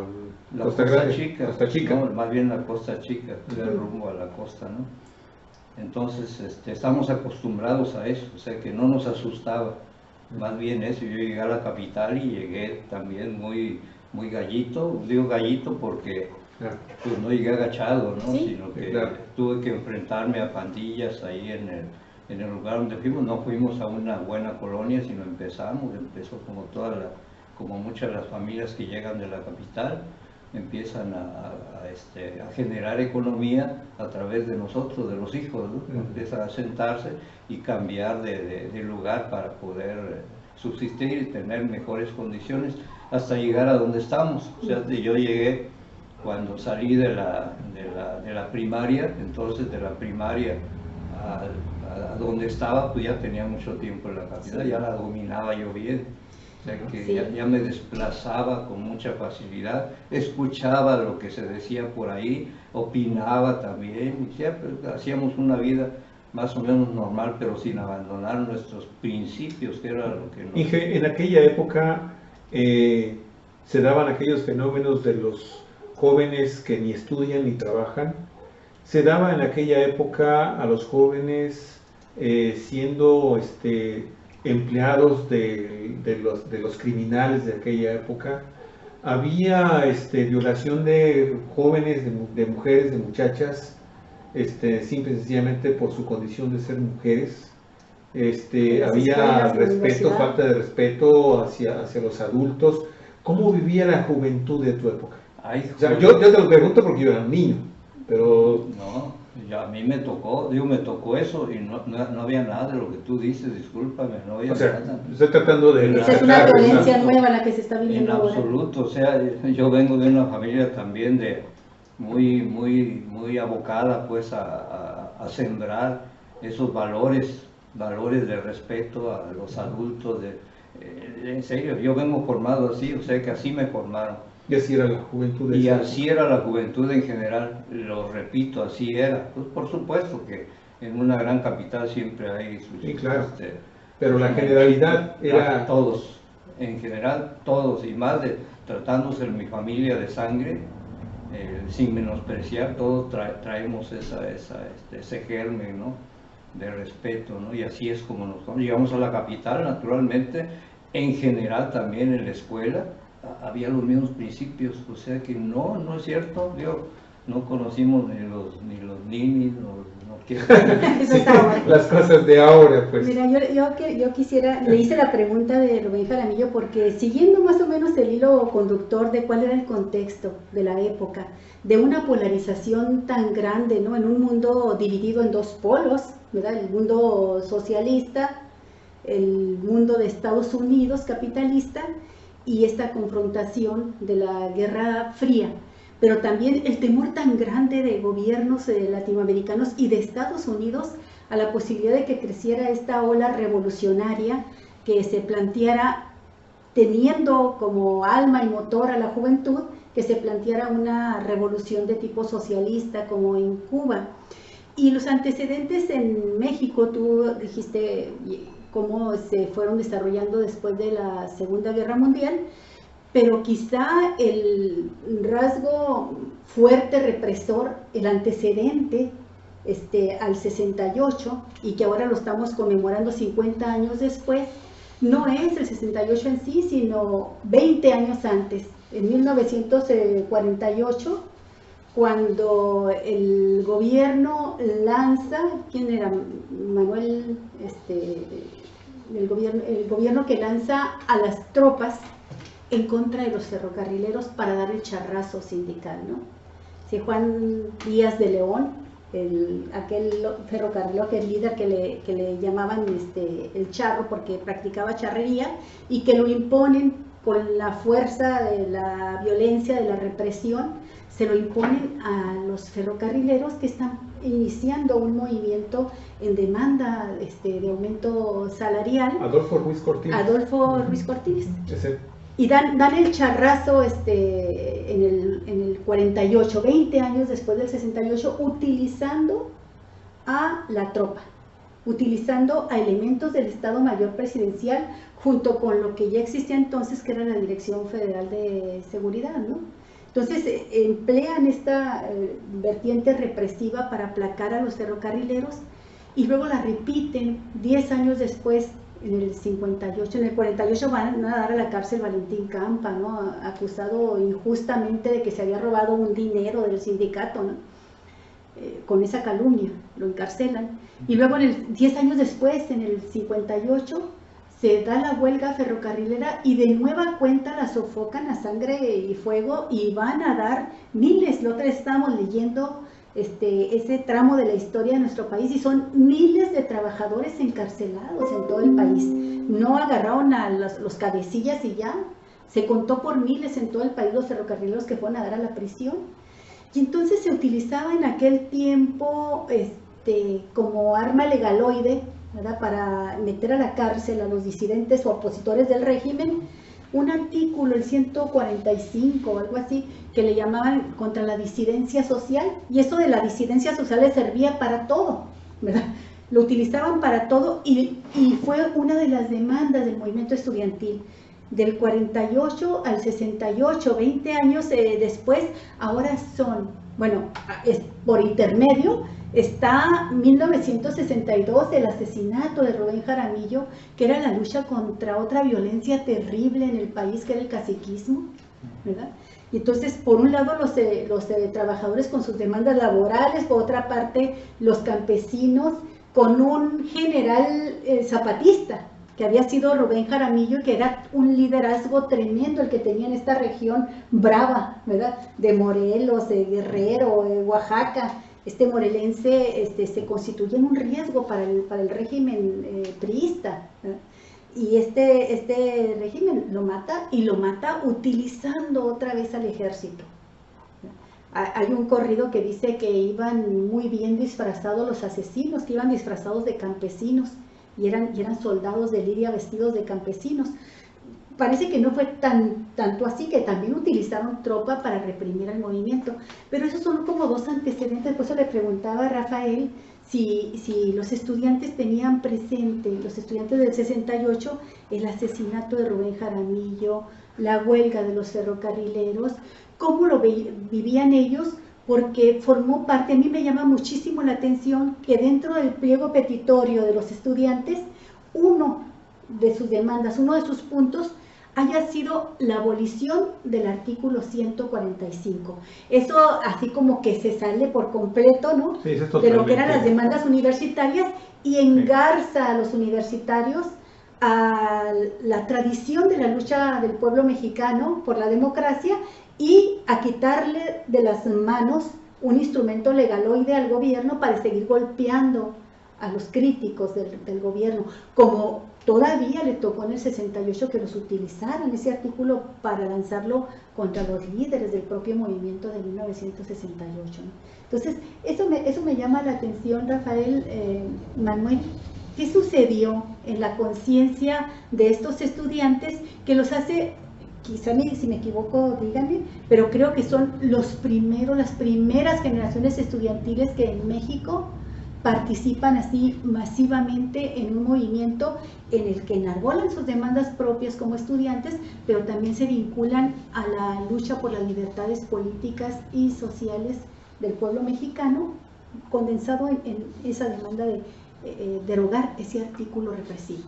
[SPEAKER 1] Chica.
[SPEAKER 4] No, más bien la Costa Chica, el rumbo a la costa, ¿no? Entonces estamos acostumbrados a eso, o sea que no nos asustaba, más bien eso. Yo llegué a la capital y llegué también muy gallito, digo gallito porque pues no llegué agachado, ¿no?
[SPEAKER 2] ¿Sí?
[SPEAKER 4] Sino que tuve que enfrentarme a pandillas ahí en el lugar donde fuimos. No fuimos a una buena colonia, sino empezó como muchas de las familias que llegan de la capital, empiezan a generar economía a través de nosotros, de los hijos, ¿no? Empiezan a sentarse y cambiar de lugar para poder subsistir y tener mejores condiciones hasta llegar a donde estamos. O sea, yo llegué cuando salí de la primaria, entonces de la primaria a donde estaba, pues ya tenía mucho tiempo en la capital, ya la dominaba yo bien. O sea que ya me desplazaba con mucha facilidad, escuchaba lo que se decía por ahí, opinaba también, y siempre hacíamos una vida más o menos normal, pero sin abandonar nuestros principios, que era lo que nos...
[SPEAKER 1] Inge, en aquella época se daban aquellos fenómenos de los jóvenes que ni estudian ni trabajan. Se daba en aquella época a los jóvenes siendo empleados de los criminales de aquella época. Había violación de jóvenes, de mujeres, de muchachas, simple y sencillamente por su condición de ser mujeres. Había respeto, falta de respeto hacia los adultos. ¿Cómo vivía la juventud de tu época?
[SPEAKER 4] Ay,
[SPEAKER 1] o sea, yo te lo pregunto porque yo era un niño, pero...
[SPEAKER 4] No, a mí me tocó eso y no había nada de lo que tú dices, discúlpame, no había nada.
[SPEAKER 1] Estoy tratando de...
[SPEAKER 2] Esa es una violencia nueva la que se está viviendo ahora.
[SPEAKER 4] En absoluto, o sea, yo vengo de una familia también muy abocada pues a sembrar esos valores de respeto a los adultos, en serio, yo vengo formado así, o sea que así me formaron.
[SPEAKER 1] Y así era la juventud.
[SPEAKER 4] Y así era la juventud en general, lo repito, así era. Pues por supuesto que en una gran capital siempre hay sus...
[SPEAKER 1] Sí, claro. Pero la generalidad era...
[SPEAKER 4] Todos, en general todos, y más tratándose de mi familia de sangre, sin menospreciar, todos traemos ese germen, ¿no? De respeto, ¿no? Y así es como nos llegamos a la capital, naturalmente, en general también en la escuela, había los mismos principios, o sea que no es cierto, no conocimos ni los ninis,
[SPEAKER 1] las cosas de ahora, pues.
[SPEAKER 2] Mira, yo quisiera, le hice la pregunta de Rubén Jaramillo porque siguiendo más o menos el hilo conductor de cuál era el contexto de la época, de una polarización tan grande, ¿no? En un mundo dividido en dos polos, ¿verdad? El mundo socialista, el mundo de Estados Unidos capitalista, y esta confrontación de la Guerra Fría, pero también el temor tan grande de gobiernos latinoamericanos y de Estados Unidos a la posibilidad de que creciera esta ola revolucionaria que se planteara teniendo como alma y motor a la juventud, que se planteara una revolución de tipo socialista como en Cuba. Y los antecedentes en México, tú dijiste cómo se fueron desarrollando después de la Segunda Guerra Mundial, pero quizá el rasgo fuerte represor, el antecedente al 68, y que ahora lo estamos conmemorando 50 años después, no es el 68 en sí, sino 20 años antes, en 1948, cuando el gobierno lanza, ¿quién era? Manuel, el gobierno que lanza a las tropas en contra de los ferrocarrileros para dar el charrazo sindical, ¿no? Sí, Juan Díaz de León, aquel ferrocarrilero, aquel líder que le llamaban el charro porque practicaba charrería, y que lo imponen con la fuerza de la violencia, de la represión, se lo imponen a los ferrocarrileros que están iniciando un movimiento en demanda de aumento salarial.
[SPEAKER 1] Adolfo Ruiz Cortines.
[SPEAKER 2] Adolfo Ruiz Cortines.
[SPEAKER 1] Ese.
[SPEAKER 2] Y dan el charrazo en el 48, 20 años después del 68, utilizando a la tropa, utilizando a elementos del Estado Mayor Presidencial, junto con lo que ya existía entonces, que era la Dirección Federal de Seguridad, ¿no? Entonces emplean esta vertiente represiva para aplacar a los ferrocarrileros, y luego la repiten 10 años después, en el 58, en el 48 van a dar a la cárcel Valentín Campa, ¿no? Acusado injustamente de que se había robado un dinero del sindicato, ¿no? Con esa calumnia, lo encarcelan. Y luego 10 años después, en el 58, se da la huelga ferrocarrilera y de nueva cuenta la sofocan a sangre y fuego, y van a dar miles. La otra vez estábamos leyendo ese tramo de la historia de nuestro país, y son miles de trabajadores encarcelados en todo el país. No agarraron a los cabecillas y ya, se contó por miles en todo el país los ferrocarrileros que fueron a dar a la prisión. Y entonces se utilizaba en aquel tiempo como arma legaloide, ¿verdad?, para meter a la cárcel a los disidentes o opositores del régimen, un artículo, el 145 o algo así, que le llamaban contra la disidencia social, y eso de la disidencia social les servía para todo, ¿verdad? Lo utilizaban para todo, y fue una de las demandas del movimiento estudiantil. Del 48 al 68, 20 años después, ahora son, bueno, por intermedio, está 1962, el asesinato de Rubén Jaramillo, que era la lucha contra otra violencia terrible en el país, que era el caciquismo, ¿verdad? Y entonces, por un lado, los trabajadores con sus demandas laborales, por otra parte, los campesinos, con un general zapatista, que había sido Rubén Jaramillo, que era un liderazgo tremendo el que tenía en esta región brava, ¿verdad?, de Morelos, de Guerrero, de Oaxaca. Morelense se constituye en un riesgo para el régimen priista, ¿verdad? Y este régimen lo mata, y lo mata utilizando otra vez al ejército. Hay un corrido que dice que iban muy bien disfrazados los asesinos, que iban disfrazados de campesinos, y eran soldados de Lidia vestidos de campesinos. Parece que no fue tanto así, que también utilizaron tropa para reprimir al movimiento, pero esos son como dos antecedentes. Por eso le preguntaba a Rafael si los estudiantes tenían presente, los estudiantes del 68, el asesinato de Rubén Jaramillo, la huelga de los ferrocarrileros, cómo lo vivían ellos, porque formó parte. A mí me llama muchísimo la atención que dentro del pliego petitorio de los estudiantes, uno de sus demandas, uno de sus puntos, haya sido la abolición del artículo 145. Eso así como que se sale por completo, ¿no?,
[SPEAKER 1] sí,
[SPEAKER 2] de lo que eran las demandas universitarias, y engarza a los universitarios a la tradición de la lucha del pueblo mexicano por la democracia, y a quitarle de las manos un instrumento legaloide al gobierno para seguir golpeando a los críticos del gobierno, como todavía le tocó en el 68 que los utilizaran ese artículo para lanzarlo contra los líderes del propio movimiento de 1968, ¿no? Entonces, eso me llama la atención, Rafael, Manuel, ¿Qué sucedió en la conciencia de estos estudiantes que los hace, quizá si me equivoco díganme, pero creo que son los primeros, las primeras generaciones estudiantiles que en México participan así masivamente en un movimiento en el que enarbolan sus demandas propias como estudiantes, pero también se vinculan a la lucha por las libertades políticas y sociales del pueblo mexicano, condensado en esa demanda de derogar ese artículo represivo?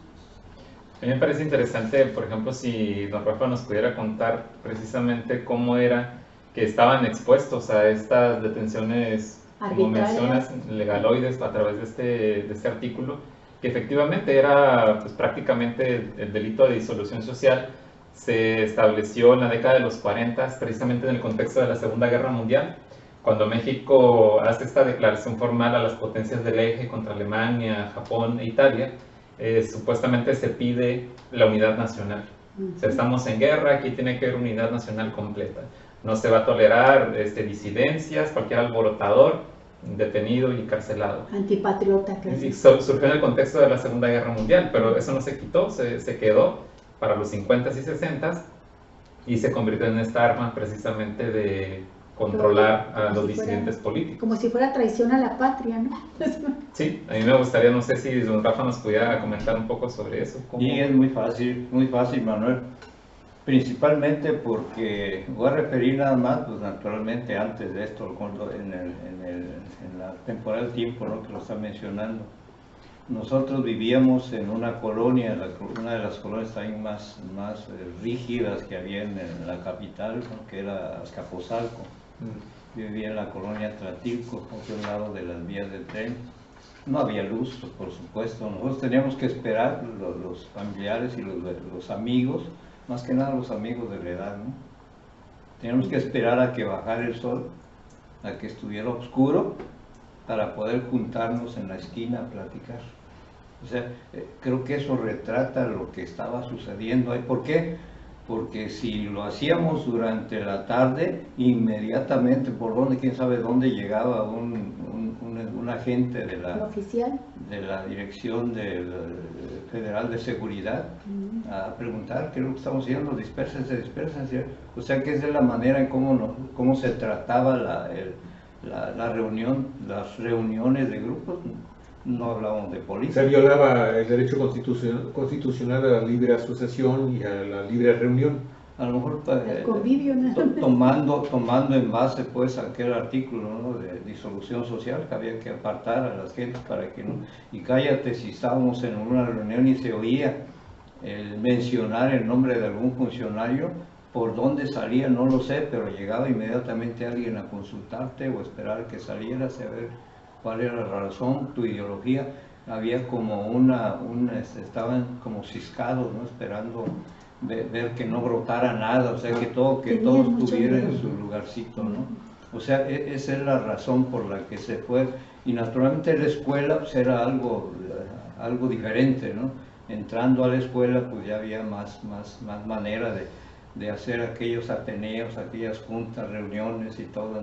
[SPEAKER 3] A mí me parece interesante, por ejemplo, si don Rafa nos pudiera contar precisamente cómo era que estaban expuestos a estas detenciones, como mencionas, legaloides a través de este artículo, que efectivamente era pues, prácticamente el delito de disolución social. Se estableció en la década de los 40, precisamente en el contexto de la Segunda Guerra Mundial, cuando México hace esta declaración formal a las potencias del eje contra Alemania, Japón e Italia. Supuestamente se pide la unidad nacional. O sea, estamos en guerra, aquí tiene que haber unidad nacional completa. No se va a tolerar disidencias, cualquier alborotador detenido y encarcelado.
[SPEAKER 2] Antipatriota, creo.
[SPEAKER 3] Surgió en el contexto de la Segunda Guerra Mundial, pero eso no se quitó, se quedó para los 50s y 60s y se convirtió en esta arma precisamente de controlar a los disidentes políticos.
[SPEAKER 2] Como si fuera traición a la patria, ¿no?
[SPEAKER 3] Sí, a mí me gustaría, no sé si don Rafa nos pudiera comentar un poco sobre eso.
[SPEAKER 4] ¿Cómo? Sí, es muy fácil, Manuel. Principalmente porque voy a referir nada más, pues naturalmente antes de esto, en la temporada del tiempo, ¿no?, que lo está mencionando. Nosotros vivíamos en una colonia, una de las colonias también más rígidas que había en la capital, ¿no?, que era Azcapotzalco. Yo vivía en la colonia Tlatilco, a un lado de las vías del tren. No había luz, por supuesto. Nosotros teníamos que esperar, los familiares y los amigos, más que nada los amigos de la edad, ¿no? Teníamos que esperar a que bajara el sol, a que estuviera oscuro, para poder juntarnos en la esquina a platicar. O sea, creo que eso retrata lo que estaba sucediendo ahí. ¿Por qué? Porque si lo hacíamos durante la tarde, inmediatamente, por donde, quién sabe dónde, llegaba un agente de la Dirección Federal de Seguridad a preguntar qué es lo que estamos haciendo, dispérsense. O sea, que esa es la manera en cómo se trataba la reunión, las reuniones de grupos. No hablábamos de política.
[SPEAKER 1] Se violaba el derecho constitucional a la libre asociación y a la libre reunión.
[SPEAKER 4] A lo mejor
[SPEAKER 2] el convivio, ¿no?
[SPEAKER 4] tomando en base pues aquel artículo, ¿no?, de disolución social, que había que apartar a las gentes para que no. Y cállate, si estábamos en una reunión y se oía el mencionar el nombre de algún funcionario, por dónde salía no lo sé, pero llegaba inmediatamente alguien a consultarte o esperar que salieras a ver cuál era la razón, tu ideología. Había como estaban como ciscados, ¿no?, esperando ver que no brotara nada, o sea, que todos estuvieran en su lugarcito, ¿no? O sea, esa es la razón por la que se fue. Y naturalmente la escuela pues, era algo diferente, ¿no? Entrando a la escuela pues ya había más manera de hacer aquellos ateneos, aquellas juntas, reuniones y todo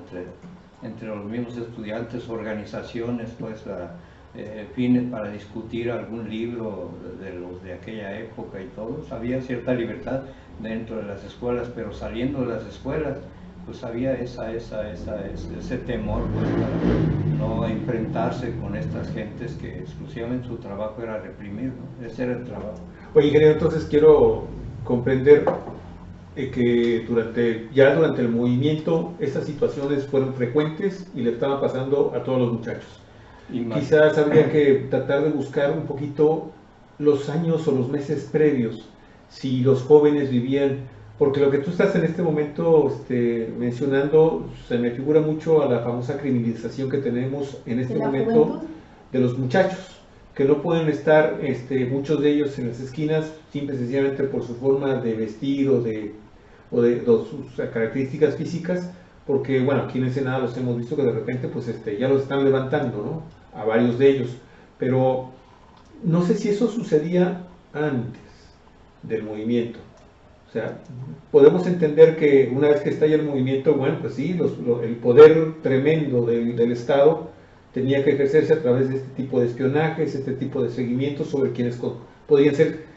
[SPEAKER 4] entre los mismos estudiantes, organizaciones, pues fines para discutir algún libro de aquella época y todo. Había cierta libertad dentro de las escuelas, pero saliendo de las escuelas pues había ese temor pues, para no enfrentarse con estas gentes que exclusivamente su trabajo era reprimir, ¿no? Ese era el trabajo.
[SPEAKER 1] Oye, ingeniero, entonces quiero comprender que durante el movimiento estas situaciones fueron frecuentes y le estaban pasando a todos los muchachos. Quizás habría que tratar de buscar un poquito los años o los meses previos, si los jóvenes vivían, porque lo que tú estás en este momento mencionando, se me figura mucho a la famosa criminalización que tenemos en este momento de los muchachos, que no pueden estar, muchos de ellos en las esquinas, simple y sencillamente por su forma de vestir o de sus características físicas, porque bueno, aquí en Ensenada los hemos visto que de repente pues ya los están levantando, ¿no?, a varios de ellos, pero no sé si eso sucedía antes del movimiento. O sea, podemos entender que una vez que estalla el movimiento, bueno, pues sí, el poder tremendo del Estado tenía que ejercerse a través de este tipo de espionajes, este tipo de seguimientos sobre quienes podían ser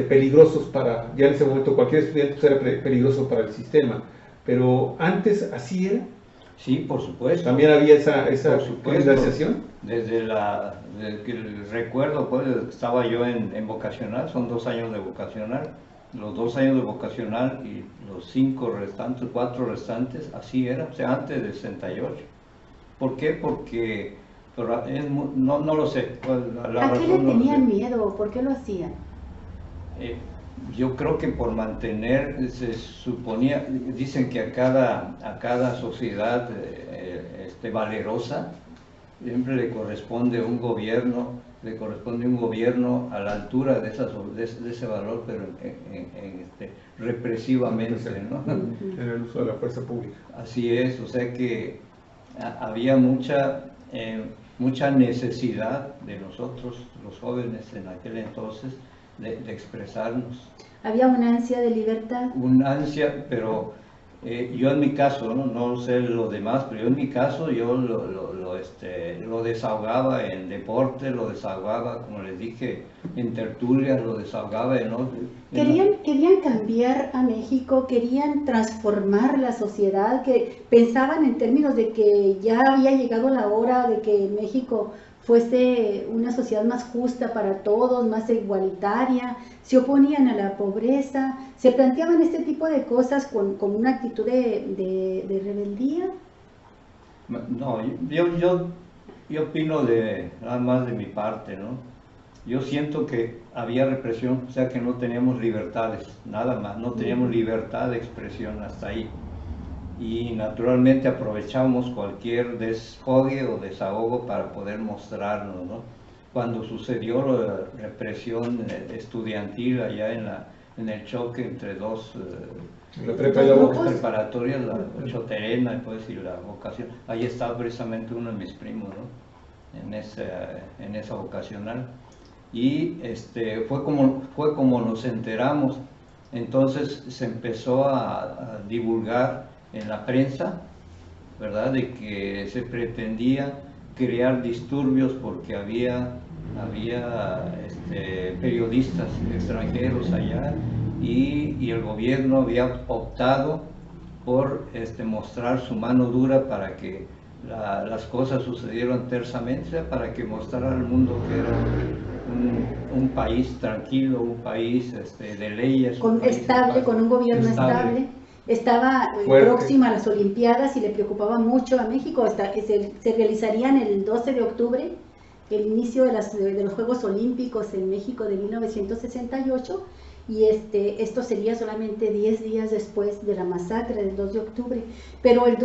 [SPEAKER 1] peligrosos para, ya en ese momento cualquier estudiante pues, era peligroso para el sistema, pero antes así era.
[SPEAKER 4] Sí, por supuesto.
[SPEAKER 1] También había esa
[SPEAKER 4] Por
[SPEAKER 1] criminalización.
[SPEAKER 4] desde que recuerdo, pues estaba yo en vocacional, son 2 años de vocacional, los 2 años de vocacional y los 4 restantes, así era, o sea, antes del 68. ¿Por qué? Porque, pero no lo sé.
[SPEAKER 2] ¿A qué le tenían miedo? ¿Por qué lo hacían?
[SPEAKER 4] Yo creo que por mantener, se suponía, dicen que a cada sociedad valerosa siempre le corresponde un gobierno a la altura de ese valor, pero represivamente, ¿no?
[SPEAKER 1] En el uso de la fuerza pública.
[SPEAKER 4] Así es, o sea que había mucha necesidad de nosotros, los jóvenes en aquel entonces, de expresarnos.
[SPEAKER 2] Había una ansia de libertad.
[SPEAKER 4] Un ansia, pero yo en mi caso, no sé los demás, pero yo en mi caso yo lo desahogaba en deporte, lo desahogaba, como les dije, en tertulias, lo desahogaba en...
[SPEAKER 2] Querían cambiar a México, querían transformar la sociedad, que pensaban en términos de que ya había llegado la hora de que México fuese una sociedad más justa para todos, más igualitaria, se oponían a la pobreza, se planteaban este tipo de cosas con una actitud de rebeldía.
[SPEAKER 4] No, yo opino nada más de mi parte, ¿no? Yo siento que había represión, o sea que no teníamos libertades, nada más, no teníamos libertad de expresión hasta ahí. Y naturalmente aprovechamos cualquier desfogue o desahogo para poder mostrarnos, ¿no? Cuando sucedió la represión estudiantil allá en el choque entre dos preparatorias, la Choterena y la vocación, ahí estaba precisamente uno de mis primos, ¿no? En esa vocacional, y fue como nos enteramos. Entonces se empezó a divulgar en la prensa, ¿verdad?, de que se pretendía crear disturbios porque había periodistas extranjeros allá y el gobierno había optado por mostrar su mano dura para que las cosas sucedieran tersamente, para que mostrara al mundo que era un país tranquilo, un país de leyes,
[SPEAKER 2] con un gobierno estable. Estaba próxima a las Olimpiadas y le preocupaba mucho a México. Se realizarían el 12 de octubre, el inicio de los Juegos Olímpicos en México de 1968, y esto sería solamente 10 días después de la masacre del 2 de octubre. Pero el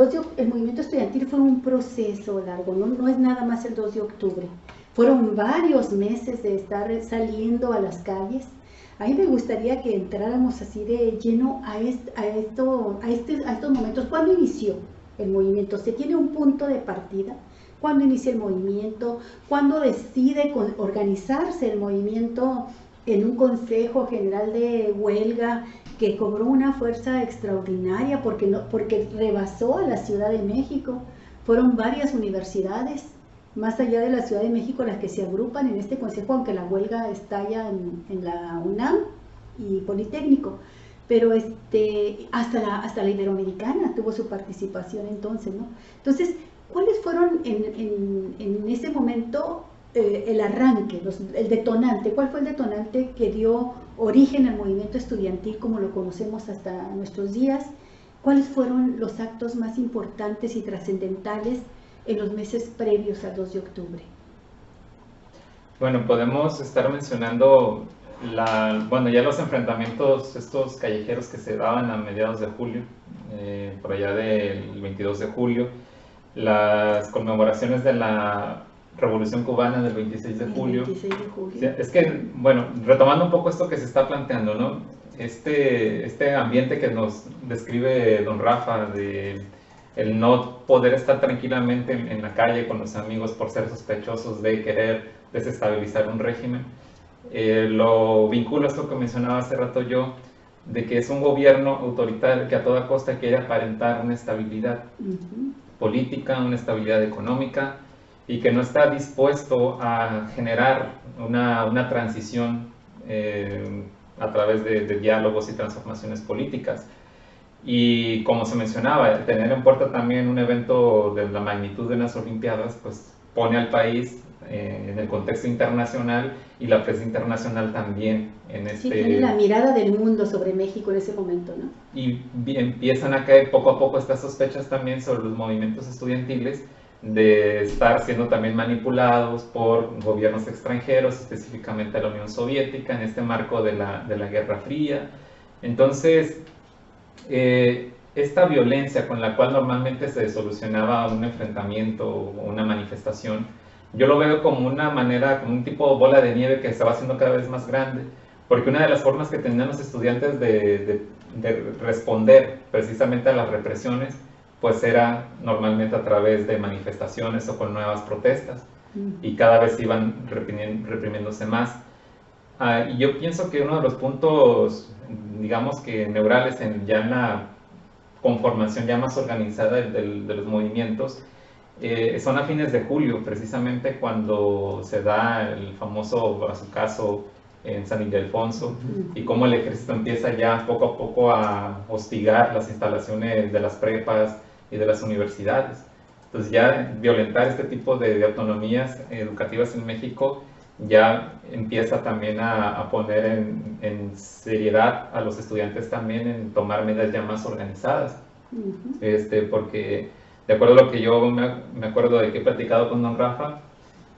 [SPEAKER 2] movimiento estudiantil fue un proceso largo, no es nada más el 2 de octubre. Fueron varios meses de estar saliendo a las calles. A mí me gustaría que entráramos así de lleno a estos momentos. ¿Cuándo inició el movimiento? ¿Se tiene un punto de partida? ¿Cuándo inicia el movimiento? ¿Cuándo decide organizarse el movimiento en un Consejo General de Huelga que cobró una fuerza extraordinaria porque rebasó a la Ciudad de México? Fueron varias universidades, más allá de la Ciudad de México, las que se agrupan en este consejo, aunque la huelga está ya en la UNAM y Politécnico, pero hasta la Iberoamericana tuvo su participación entonces, ¿no? Entonces, ¿cuáles fueron en ese momento el arranque, el detonante? ¿Cuál fue el detonante que dio origen al movimiento estudiantil como lo conocemos hasta nuestros días? ¿Cuáles fueron los actos más importantes y trascendentales en los meses previos al 2 de octubre?
[SPEAKER 3] Bueno, podemos estar mencionando ya los enfrentamientos estos callejeros que se daban a mediados de julio, por allá del 22 de julio, las conmemoraciones de la Revolución Cubana del 26 de julio. 26 de julio. Es que, bueno, retomando un poco esto que se está planteando, ¿no? Este ambiente que nos describe don Rafa de el no poder estar tranquilamente en la calle con los amigos por ser sospechosos de querer desestabilizar un régimen. Lo vinculo a esto que mencionaba hace rato yo, de que es un gobierno autoritario que a toda costa quiere aparentar una estabilidad política, una estabilidad económica, y que no está dispuesto a generar una transición a través de diálogos y transformaciones políticas. Y como se mencionaba, tener en puerta también un evento de la magnitud de las Olimpiadas, pues pone al país en el contexto internacional, y la prensa internacional también en
[SPEAKER 2] Sí, tiene la mirada del mundo sobre México en ese momento, ¿no?
[SPEAKER 3] Y empiezan a caer poco a poco estas sospechas también sobre los movimientos estudiantiles de estar siendo también manipulados por gobiernos extranjeros, específicamente la Unión Soviética, en este marco de la Guerra Fría. Entonces, esta violencia con la cual normalmente se solucionaba un enfrentamiento o una manifestación, yo lo veo como una manera, como un tipo de bola de nieve que se va haciendo cada vez más grande, porque una de las formas que tenían los estudiantes de responder precisamente a las represiones, pues era normalmente a través de manifestaciones o con nuevas protestas, y cada vez iban reprimiéndose más. Y yo pienso que uno de los puntos, digamos que neurales ya en la conformación ya más organizada de los movimientos, son a fines de julio, precisamente cuando se da el famoso bazucazo en San Ildefonso, y cómo el ejército empieza ya poco a poco a hostigar las instalaciones de las prepas y de las universidades. Entonces ya violentar este tipo de autonomías educativas en México ya empieza también a poner en seriedad a los estudiantes también en tomar medidas ya más organizadas. Porque de acuerdo a lo que yo me acuerdo de que he platicado con don Rafa,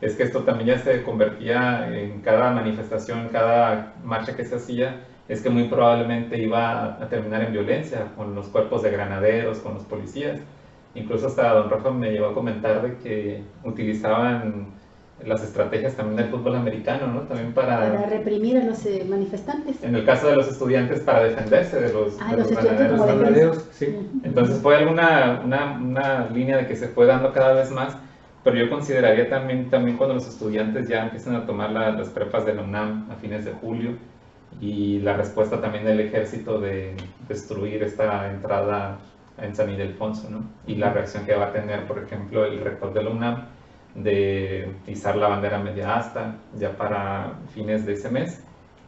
[SPEAKER 3] es que esto también ya se convertía en cada manifestación, cada marcha que se hacía, es que muy probablemente iba a terminar en violencia con los cuerpos de granaderos, con los policías. Incluso hasta don Rafa me llegó a comentar de que utilizaban las estrategias también del fútbol americano, ¿no? También para
[SPEAKER 2] reprimir a los manifestantes.
[SPEAKER 3] En el caso de los estudiantes, para defenderse de los
[SPEAKER 2] granaderos.
[SPEAKER 1] Sí.
[SPEAKER 3] Entonces fue una línea de que se fue dando cada vez más, pero yo consideraría también cuando los estudiantes ya empiezan a tomar las prepas de la UNAM a fines de julio, y la respuesta también del ejército de destruir esta entrada en San Ildefonso, ¿no? Y la reacción que va a tener, por ejemplo, el rector de la UNAM de izar la bandera media asta ya para fines de ese mes,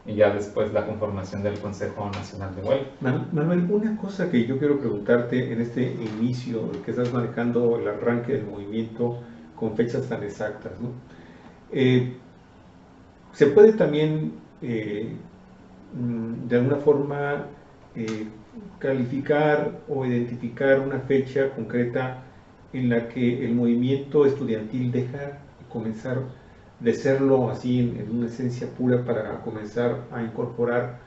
[SPEAKER 3] y ya después la conformación del Consejo Nacional de Huelga.
[SPEAKER 1] Manuel, una cosa que yo quiero preguntarte en este inicio que estás manejando el arranque del movimiento con fechas tan exactas, ¿no? ¿Se puede también de alguna forma calificar o identificar una fecha concreta en la que el movimiento estudiantil deja de comenzar de serlo así en una esencia pura para comenzar a incorporar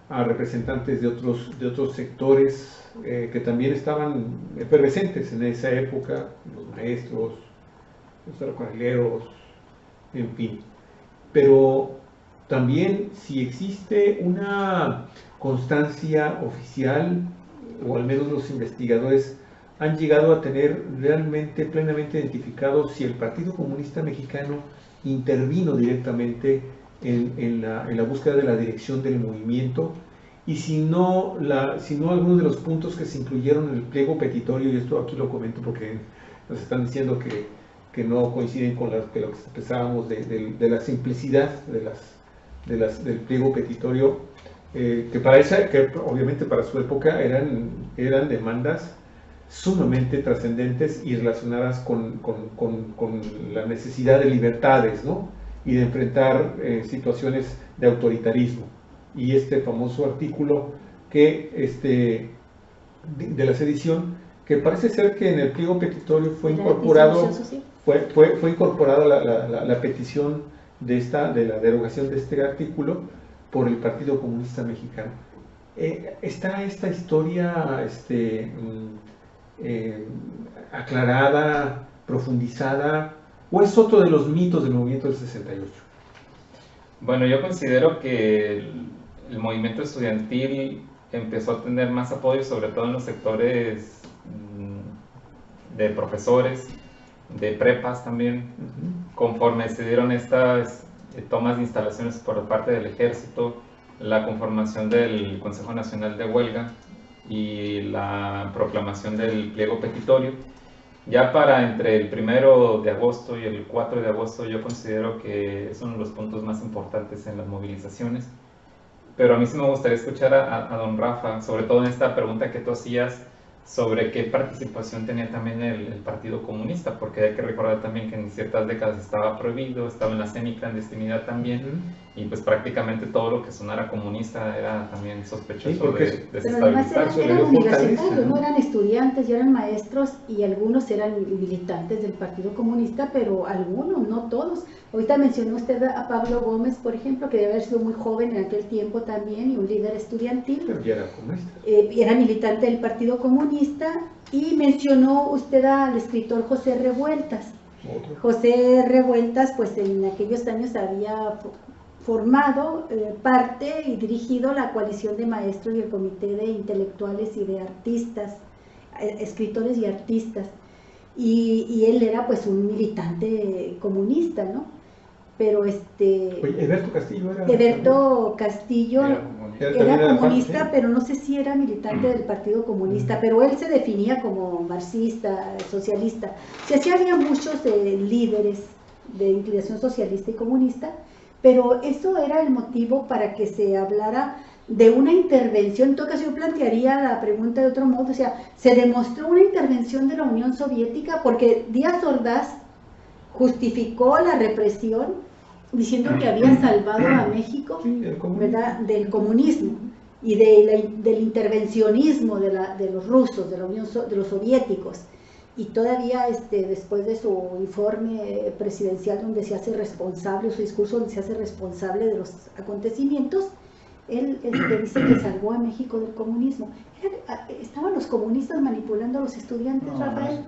[SPEAKER 1] a representantes de otros sectores que también estaban efervescentes en esa época, los maestros, los ferrocarrileros, en fin? Pero también si existe una constancia oficial, o al menos los investigadores han llegado a tener realmente plenamente identificado si el Partido Comunista Mexicano intervino directamente en la búsqueda de la dirección del movimiento, y si no algunos de los puntos que se incluyeron en el pliego petitorio, y esto aquí lo comento porque nos están diciendo que no coinciden con lo que pensábamos de la simplicidad del pliego petitorio, que obviamente para su época eran demandas sumamente trascendentes y relacionadas con la necesidad de libertades, ¿no? Y de enfrentar situaciones de autoritarismo. Y este famoso artículo de la sedición, que parece ser que en el pliego petitorio fue incorporado, fue incorporada la petición de la derogación de este artículo por el Partido Comunista Mexicano. ¿Está esta historia aclarada, profundizada, o es otro de los mitos del movimiento del 68?
[SPEAKER 3] Bueno, yo considero que el movimiento estudiantil empezó a tener más apoyo, sobre todo en los sectores de profesores, de prepas también, conforme se dieron estas tomas de instalaciones por parte del ejército, la conformación del Consejo Nacional de Huelga y la proclamación del pliego petitorio. Ya para entre el 1 de agosto y el 4 de agosto yo considero que son los puntos más importantes en las movilizaciones. Pero a mí sí me gustaría escuchar a don Rafa, sobre todo en esta pregunta que tú hacías sobre qué participación tenía también el Partido Comunista, porque hay que recordar también que en ciertas décadas estaba prohibido, estaba en la semiclandestinidad también, y pues prácticamente todo lo que sonara comunista era también sospechoso de
[SPEAKER 2] pero además
[SPEAKER 3] desestabilizar.
[SPEAKER 2] eran universitarios, ¿no? Eran estudiantes y eran maestros, y algunos eran militantes del Partido Comunista, pero algunos, no todos. Ahorita mencionó usted a Pablo Gómez, por ejemplo, que debe haber sido muy joven en aquel tiempo también y un líder estudiantil.
[SPEAKER 1] Pero ya era comunista.
[SPEAKER 2] Era militante del Partido Comunista, y mencionó usted al escritor José Revueltas. José Revueltas, pues en aquellos años había formado parte y dirigido la coalición de maestros y el comité de intelectuales y de artistas, escritores y artistas, y él era pues un militante comunista, ¿no? Pero
[SPEAKER 1] Oye, Eberto Castillo
[SPEAKER 2] era comunista, pero no sé si era militante del Partido Comunista, pero él se definía como marxista, socialista. O sea, sí había muchos líderes de inclinación socialista y comunista, pero eso era el motivo para que se hablara de una intervención. En todo caso, yo plantearía la pregunta de otro modo, o sea, se demostró una intervención de la Unión Soviética, porque Díaz Ordaz justificó la represión diciendo que había salvado a México, ¿verdad?, del comunismo y del intervencionismo de los rusos, de los soviéticos. Y todavía después de su informe presidencial donde se hace responsable, su discurso donde se hace responsable de los acontecimientos, él dice que salvó a México del comunismo. ¿Estaban los comunistas manipulando a los estudiantes, Rafael?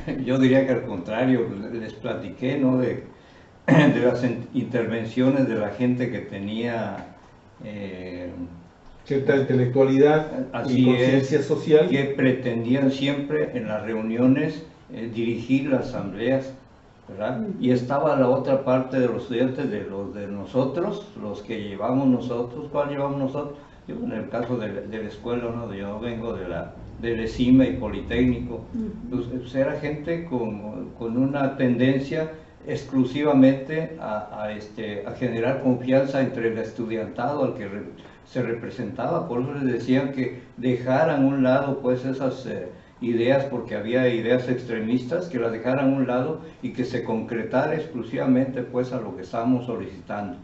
[SPEAKER 4] No. Yo diría que al contrario, les platiqué, ¿no?, de las intervenciones de la gente que tenía
[SPEAKER 1] cierta intelectualidad y conciencia social,
[SPEAKER 4] que pretendían siempre en las reuniones dirigir las asambleas, ¿verdad? Y estaba la otra parte de los estudiantes, de nosotros, los que llevamos nosotros. ¿Cuál llevamos nosotros? Yo, en el caso de la escuela, ¿no?, yo vengo del ESIMA y Politécnico, pues era gente con una tendencia exclusivamente a generar confianza entre el estudiantado al que se representaba. Por eso les decían que dejaran a un lado pues esas ideas, porque había ideas extremistas, que las dejaran a un lado y que se concretara exclusivamente pues a lo que estábamos solicitando.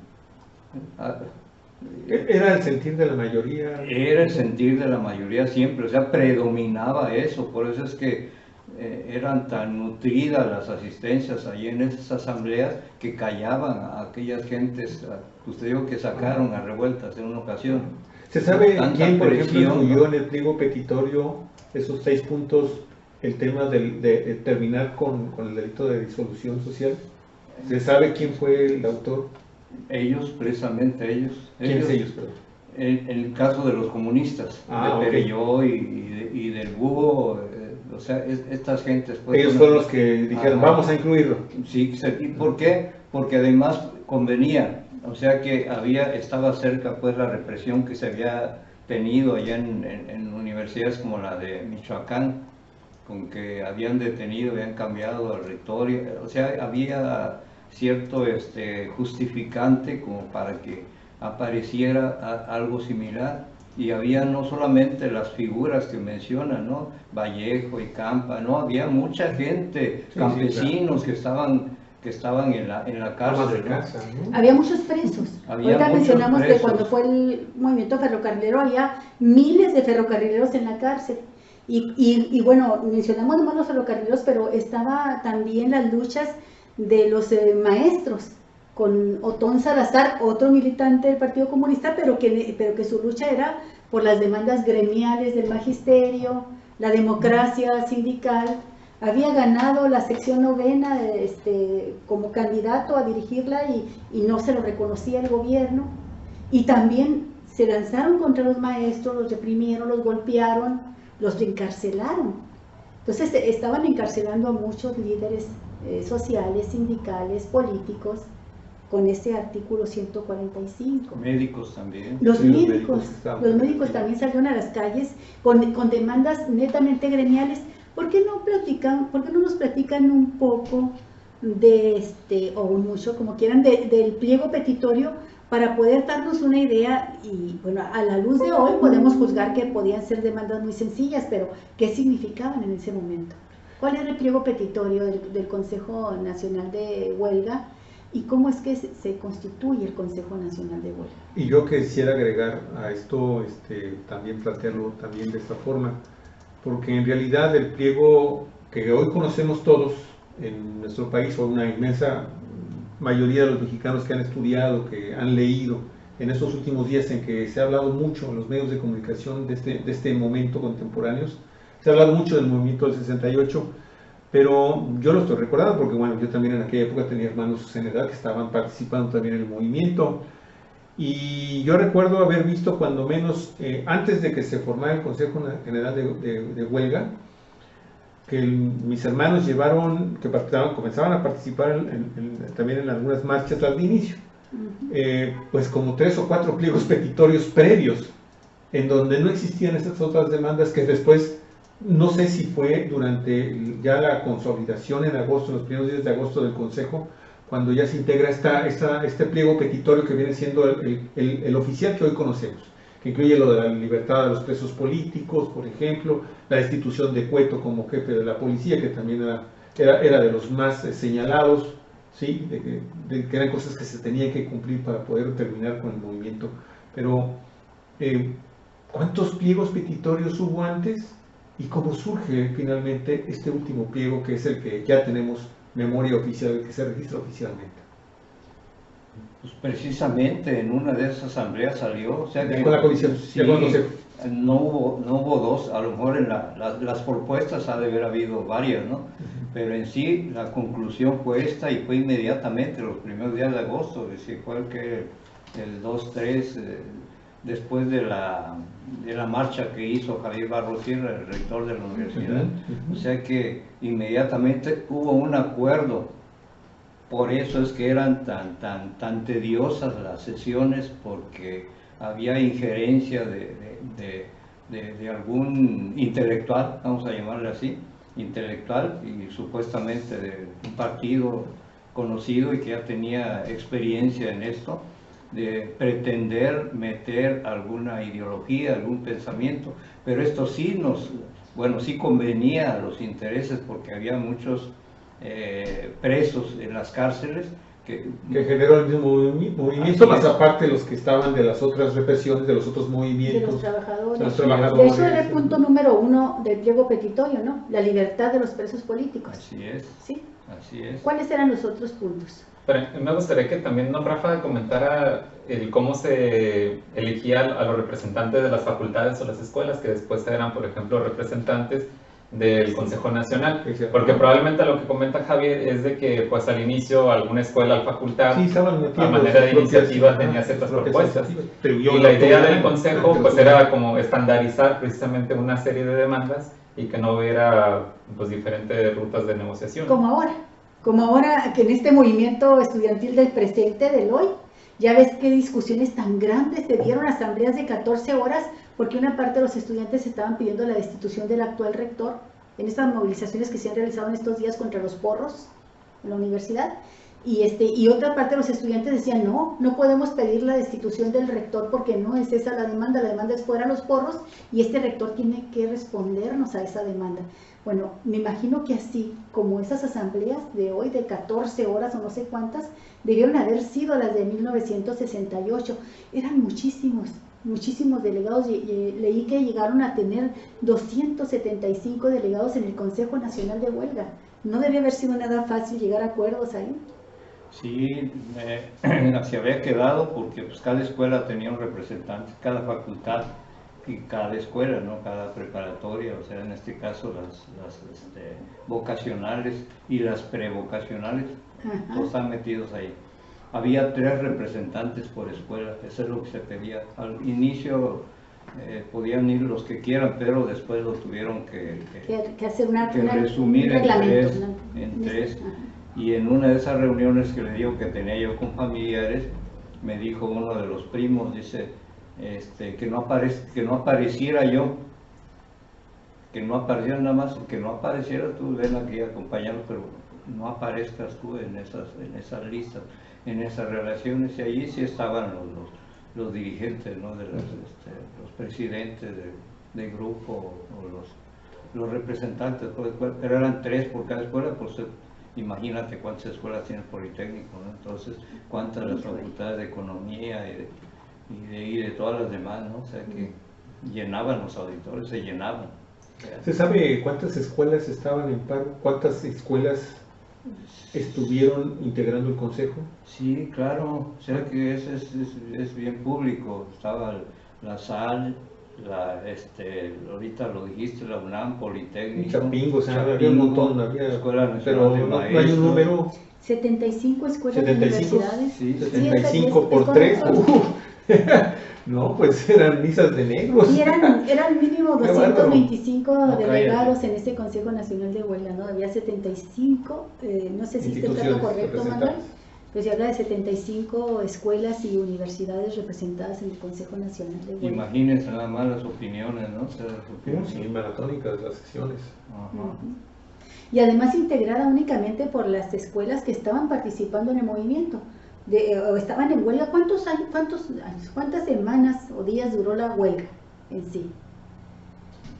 [SPEAKER 1] ¿Era el sentir de la mayoría?
[SPEAKER 4] Era el sentir de la mayoría siempre, o sea, predominaba eso. Por eso es que eran tan nutridas las asistencias allí en esas asambleas, que callaban a aquellas gentes, usted dijo, que sacaron a Revueltas en una ocasión.
[SPEAKER 1] ¿Se sabe quién, por ejemplo, incluyó en el pliego petitorio esos 6 puntos, el tema de terminar con el delito de disolución social? ¿Se sabe quién fue el autor?
[SPEAKER 4] Ellos, precisamente ellos.
[SPEAKER 1] ¿Quiénes ellos, perdón?
[SPEAKER 4] En el caso de los comunistas, de Perelló y del Búho, o sea, estas gentes... Pues,
[SPEAKER 1] ellos fueron los que dijeron, vamos a incluirlo.
[SPEAKER 4] Sí, ¿y por qué? Porque además convenía, o sea que estaba cerca pues la represión que se había tenido allá en universidades como la de Michoacán, con que habían detenido, habían cambiado el rectorio, o sea, había cierto justificante como para que apareciera algo similar. Y había no solamente las figuras que mencionan, ¿no?, Vallejo y Campa, no, había mucha gente, campesinos, sí, claro, que estaban en la cárcel, ¿no?
[SPEAKER 2] Había muchos presos. Ahorita mencionamos que cuando fue el movimiento ferrocarrilero había miles de ferrocarrileros en la cárcel. Y bueno, mencionamos nomás los ferrocarrileros, pero estaba también las luchas de los maestros, con Otón Salazar, otro militante del Partido Comunista, pero que su lucha era por las demandas gremiales del magisterio, la democracia sindical. Había ganado la sección 9ª como candidato a dirigirla y no se lo reconocía el gobierno. Y también se lanzaron contra los maestros, los reprimieron, los golpearon, los encarcelaron. Entonces estaban encarcelando a muchos líderes sociales, sindicales, políticos, con ese artículo 145.
[SPEAKER 4] Médicos también.
[SPEAKER 2] Los médicos también salieron a las calles con demandas netamente gremiales, ¿Por qué no nos platican un poco de o un mucho, como quieran, del pliego petitorio para poder darnos una idea? Y bueno, a la luz de hoy podemos juzgar que podían ser demandas muy sencillas, pero ¿qué significaban en ese momento? ¿Cuál era el pliego petitorio del Consejo Nacional de Huelga? ¿Y cómo es que se constituye el Consejo Nacional de Huelga?
[SPEAKER 1] Y yo quisiera agregar a esto, también plantearlo también de esta forma, porque en realidad el pliego que hoy conocemos todos en nuestro país, o una inmensa mayoría de los mexicanos que han estudiado, que han leído en estos últimos días en que se ha hablado mucho en los medios de comunicación de este momento contemporáneos, se ha hablado mucho del movimiento del 68, pero yo lo estoy recordando porque, bueno, yo también en aquella época tenía hermanos en edad que estaban participando también en el movimiento, y yo recuerdo haber visto cuando menos, antes de que se formara el Consejo General de Huelga, que mis hermanos comenzaban a participar también en algunas marchas al inicio, pues como 3 o 4 pliegos petitorios previos, en donde no existían estas otras demandas que después, no sé si fue durante ya la consolidación en agosto, en los primeros días de agosto del Consejo, cuando ya se integra este pliego petitorio que viene siendo el oficial que hoy conocemos, que incluye lo de la libertad de los presos políticos, por ejemplo, la destitución de Cueto como jefe de la policía, que también era de los más señalados, ¿sí? que eran cosas que se tenían que cumplir para poder terminar con el movimiento. Pero, ¿cuántos pliegos petitorios hubo antes? ¿Y cómo surge finalmente este último pliego, que es el que ya tenemos memoria oficial, el que se registra oficialmente?
[SPEAKER 4] Pues precisamente en una de esas asambleas salió, o sea que
[SPEAKER 1] con la comisión,
[SPEAKER 4] sí, no hubo dos, a lo mejor en las propuestas ha de haber habido varias, ¿no? Pero en sí la conclusión fue esta, y fue inmediatamente los primeros días de agosto, es decir, fue el 2-3, después de la marcha que hizo Javier Barros Sierra, el rector de la universidad. O sea que inmediatamente hubo un acuerdo. Por eso es que eran tan tediosas las sesiones, porque había injerencia de algún intelectual, vamos a llamarle así, intelectual, y supuestamente de un partido conocido y que ya tenía experiencia en esto, de pretender meter alguna ideología, algún pensamiento, pero esto sí sí convenía a los intereses, porque había muchos presos en las cárceles que
[SPEAKER 1] generó el mismo movimiento, más aparte los que estaban de las otras represiones, de los otros movimientos,
[SPEAKER 2] de los trabajadores.
[SPEAKER 1] De los trabajadores.
[SPEAKER 2] Eso era el punto número 1 del pliego petitorio, ¿no? La libertad de los presos políticos.
[SPEAKER 4] Así es.
[SPEAKER 2] ¿Sí?
[SPEAKER 4] Así es.
[SPEAKER 2] ¿Cuáles eran los otros puntos?
[SPEAKER 3] Pero me gustaría que también Rafa comentara cómo se elegía a los representantes de las facultades o las escuelas, que después eran, por ejemplo, representantes del Consejo Nacional, porque probablemente lo que comenta Javier es de que pues al inicio alguna escuela o facultad a manera de iniciativa tenía ciertas propuestas, y la idea del Consejo pues era como estandarizar precisamente una serie de demandas y que no hubiera pues diferentes rutas de negociación.
[SPEAKER 2] Como ahora que en este movimiento estudiantil del presente, del hoy, ya ves qué discusiones tan grandes se dieron, asambleas de 14 horas, porque una parte de los estudiantes estaban pidiendo la destitución del actual rector en estas movilizaciones que se han realizado en estos días contra los porros en la universidad, y otra parte de los estudiantes decían, no podemos pedir la destitución del rector porque no es esa la demanda es fuera los porros, y este rector tiene que respondernos a esa demanda. Bueno, me imagino que así como esas asambleas de hoy de 14 horas o no sé cuántas, debieron haber sido las de 1968. Eran muchísimos delegados. Leí que llegaron a tener 275 delegados en el Consejo Nacional de Huelga. No debía haber sido nada fácil llegar a acuerdos ahí.
[SPEAKER 4] Sí, se había quedado porque pues cada escuela tenía un representante, cada facultad y cada escuela, ¿no? Cada preparatoria, o sea, en este caso las vocacionales y las prevocacionales, todos están metidos ahí. Había 3 representantes por escuela, eso es lo que se pedía. Al inicio podían ir los que quieran, pero después lo tuvieron que
[SPEAKER 2] hacer
[SPEAKER 4] resumir en tres. Y en una de esas reuniones que le digo que tenía yo con familiares, me dijo uno de los primos, dice, que no apareciera yo, que no apareciera nada más, que no apareciera tú, ven aquí acompañarnos, pero no aparezcas tú en esas listas, en esas relaciones, y allí sí estaban los dirigentes, ¿no? Los presidentes de grupo o los representantes, pero eran 3 por cada escuela, pues imagínate cuántas escuelas tiene el Politécnico, ¿no? Entonces cuántas las facultades de economía y de todas las demás, ¿no? O sea que llenaban los auditorios, se llenaban.
[SPEAKER 1] ¿Se sabe cuántas escuelas estaban en paro? ¿Cuántas escuelas estuvieron integrando el consejo?
[SPEAKER 4] Sí, claro, o sea que es bien público. Estaba la SAL, ahorita lo dijiste, la UNAM, Politécnico,
[SPEAKER 1] Chapingo, o sea, había un montón,
[SPEAKER 4] Escuela Nacional
[SPEAKER 1] pero
[SPEAKER 4] de
[SPEAKER 1] no
[SPEAKER 4] Maestros.
[SPEAKER 1] hay un número.
[SPEAKER 2] 75 escuelas
[SPEAKER 1] 75,
[SPEAKER 2] y universidades.
[SPEAKER 4] sí,
[SPEAKER 1] 75 por 3. No, pues eran misas de negros.
[SPEAKER 2] Y eran mínimo
[SPEAKER 1] Qué bárbaro.
[SPEAKER 2] 225
[SPEAKER 4] No,
[SPEAKER 2] delegados
[SPEAKER 4] cállate.
[SPEAKER 2] en este Consejo Nacional de Huelga, ¿no? Había 75, no sé si este es el dato
[SPEAKER 1] Instituciones
[SPEAKER 2] correcto, Manuel,
[SPEAKER 1] representadas.
[SPEAKER 2] pero se habla de 75 escuelas y universidades representadas en el Consejo Nacional de Huelga.
[SPEAKER 4] Imagínense nada más las opiniones, ¿no? O sea, las opiniones.
[SPEAKER 1] Sí, maratónicas las sesiones.
[SPEAKER 4] Ajá.
[SPEAKER 2] Ujú. Y además integrada únicamente por las escuelas que estaban participando en el movimiento. O estaban en huelga. ¿Cuántas semanas o días duró la huelga en sí?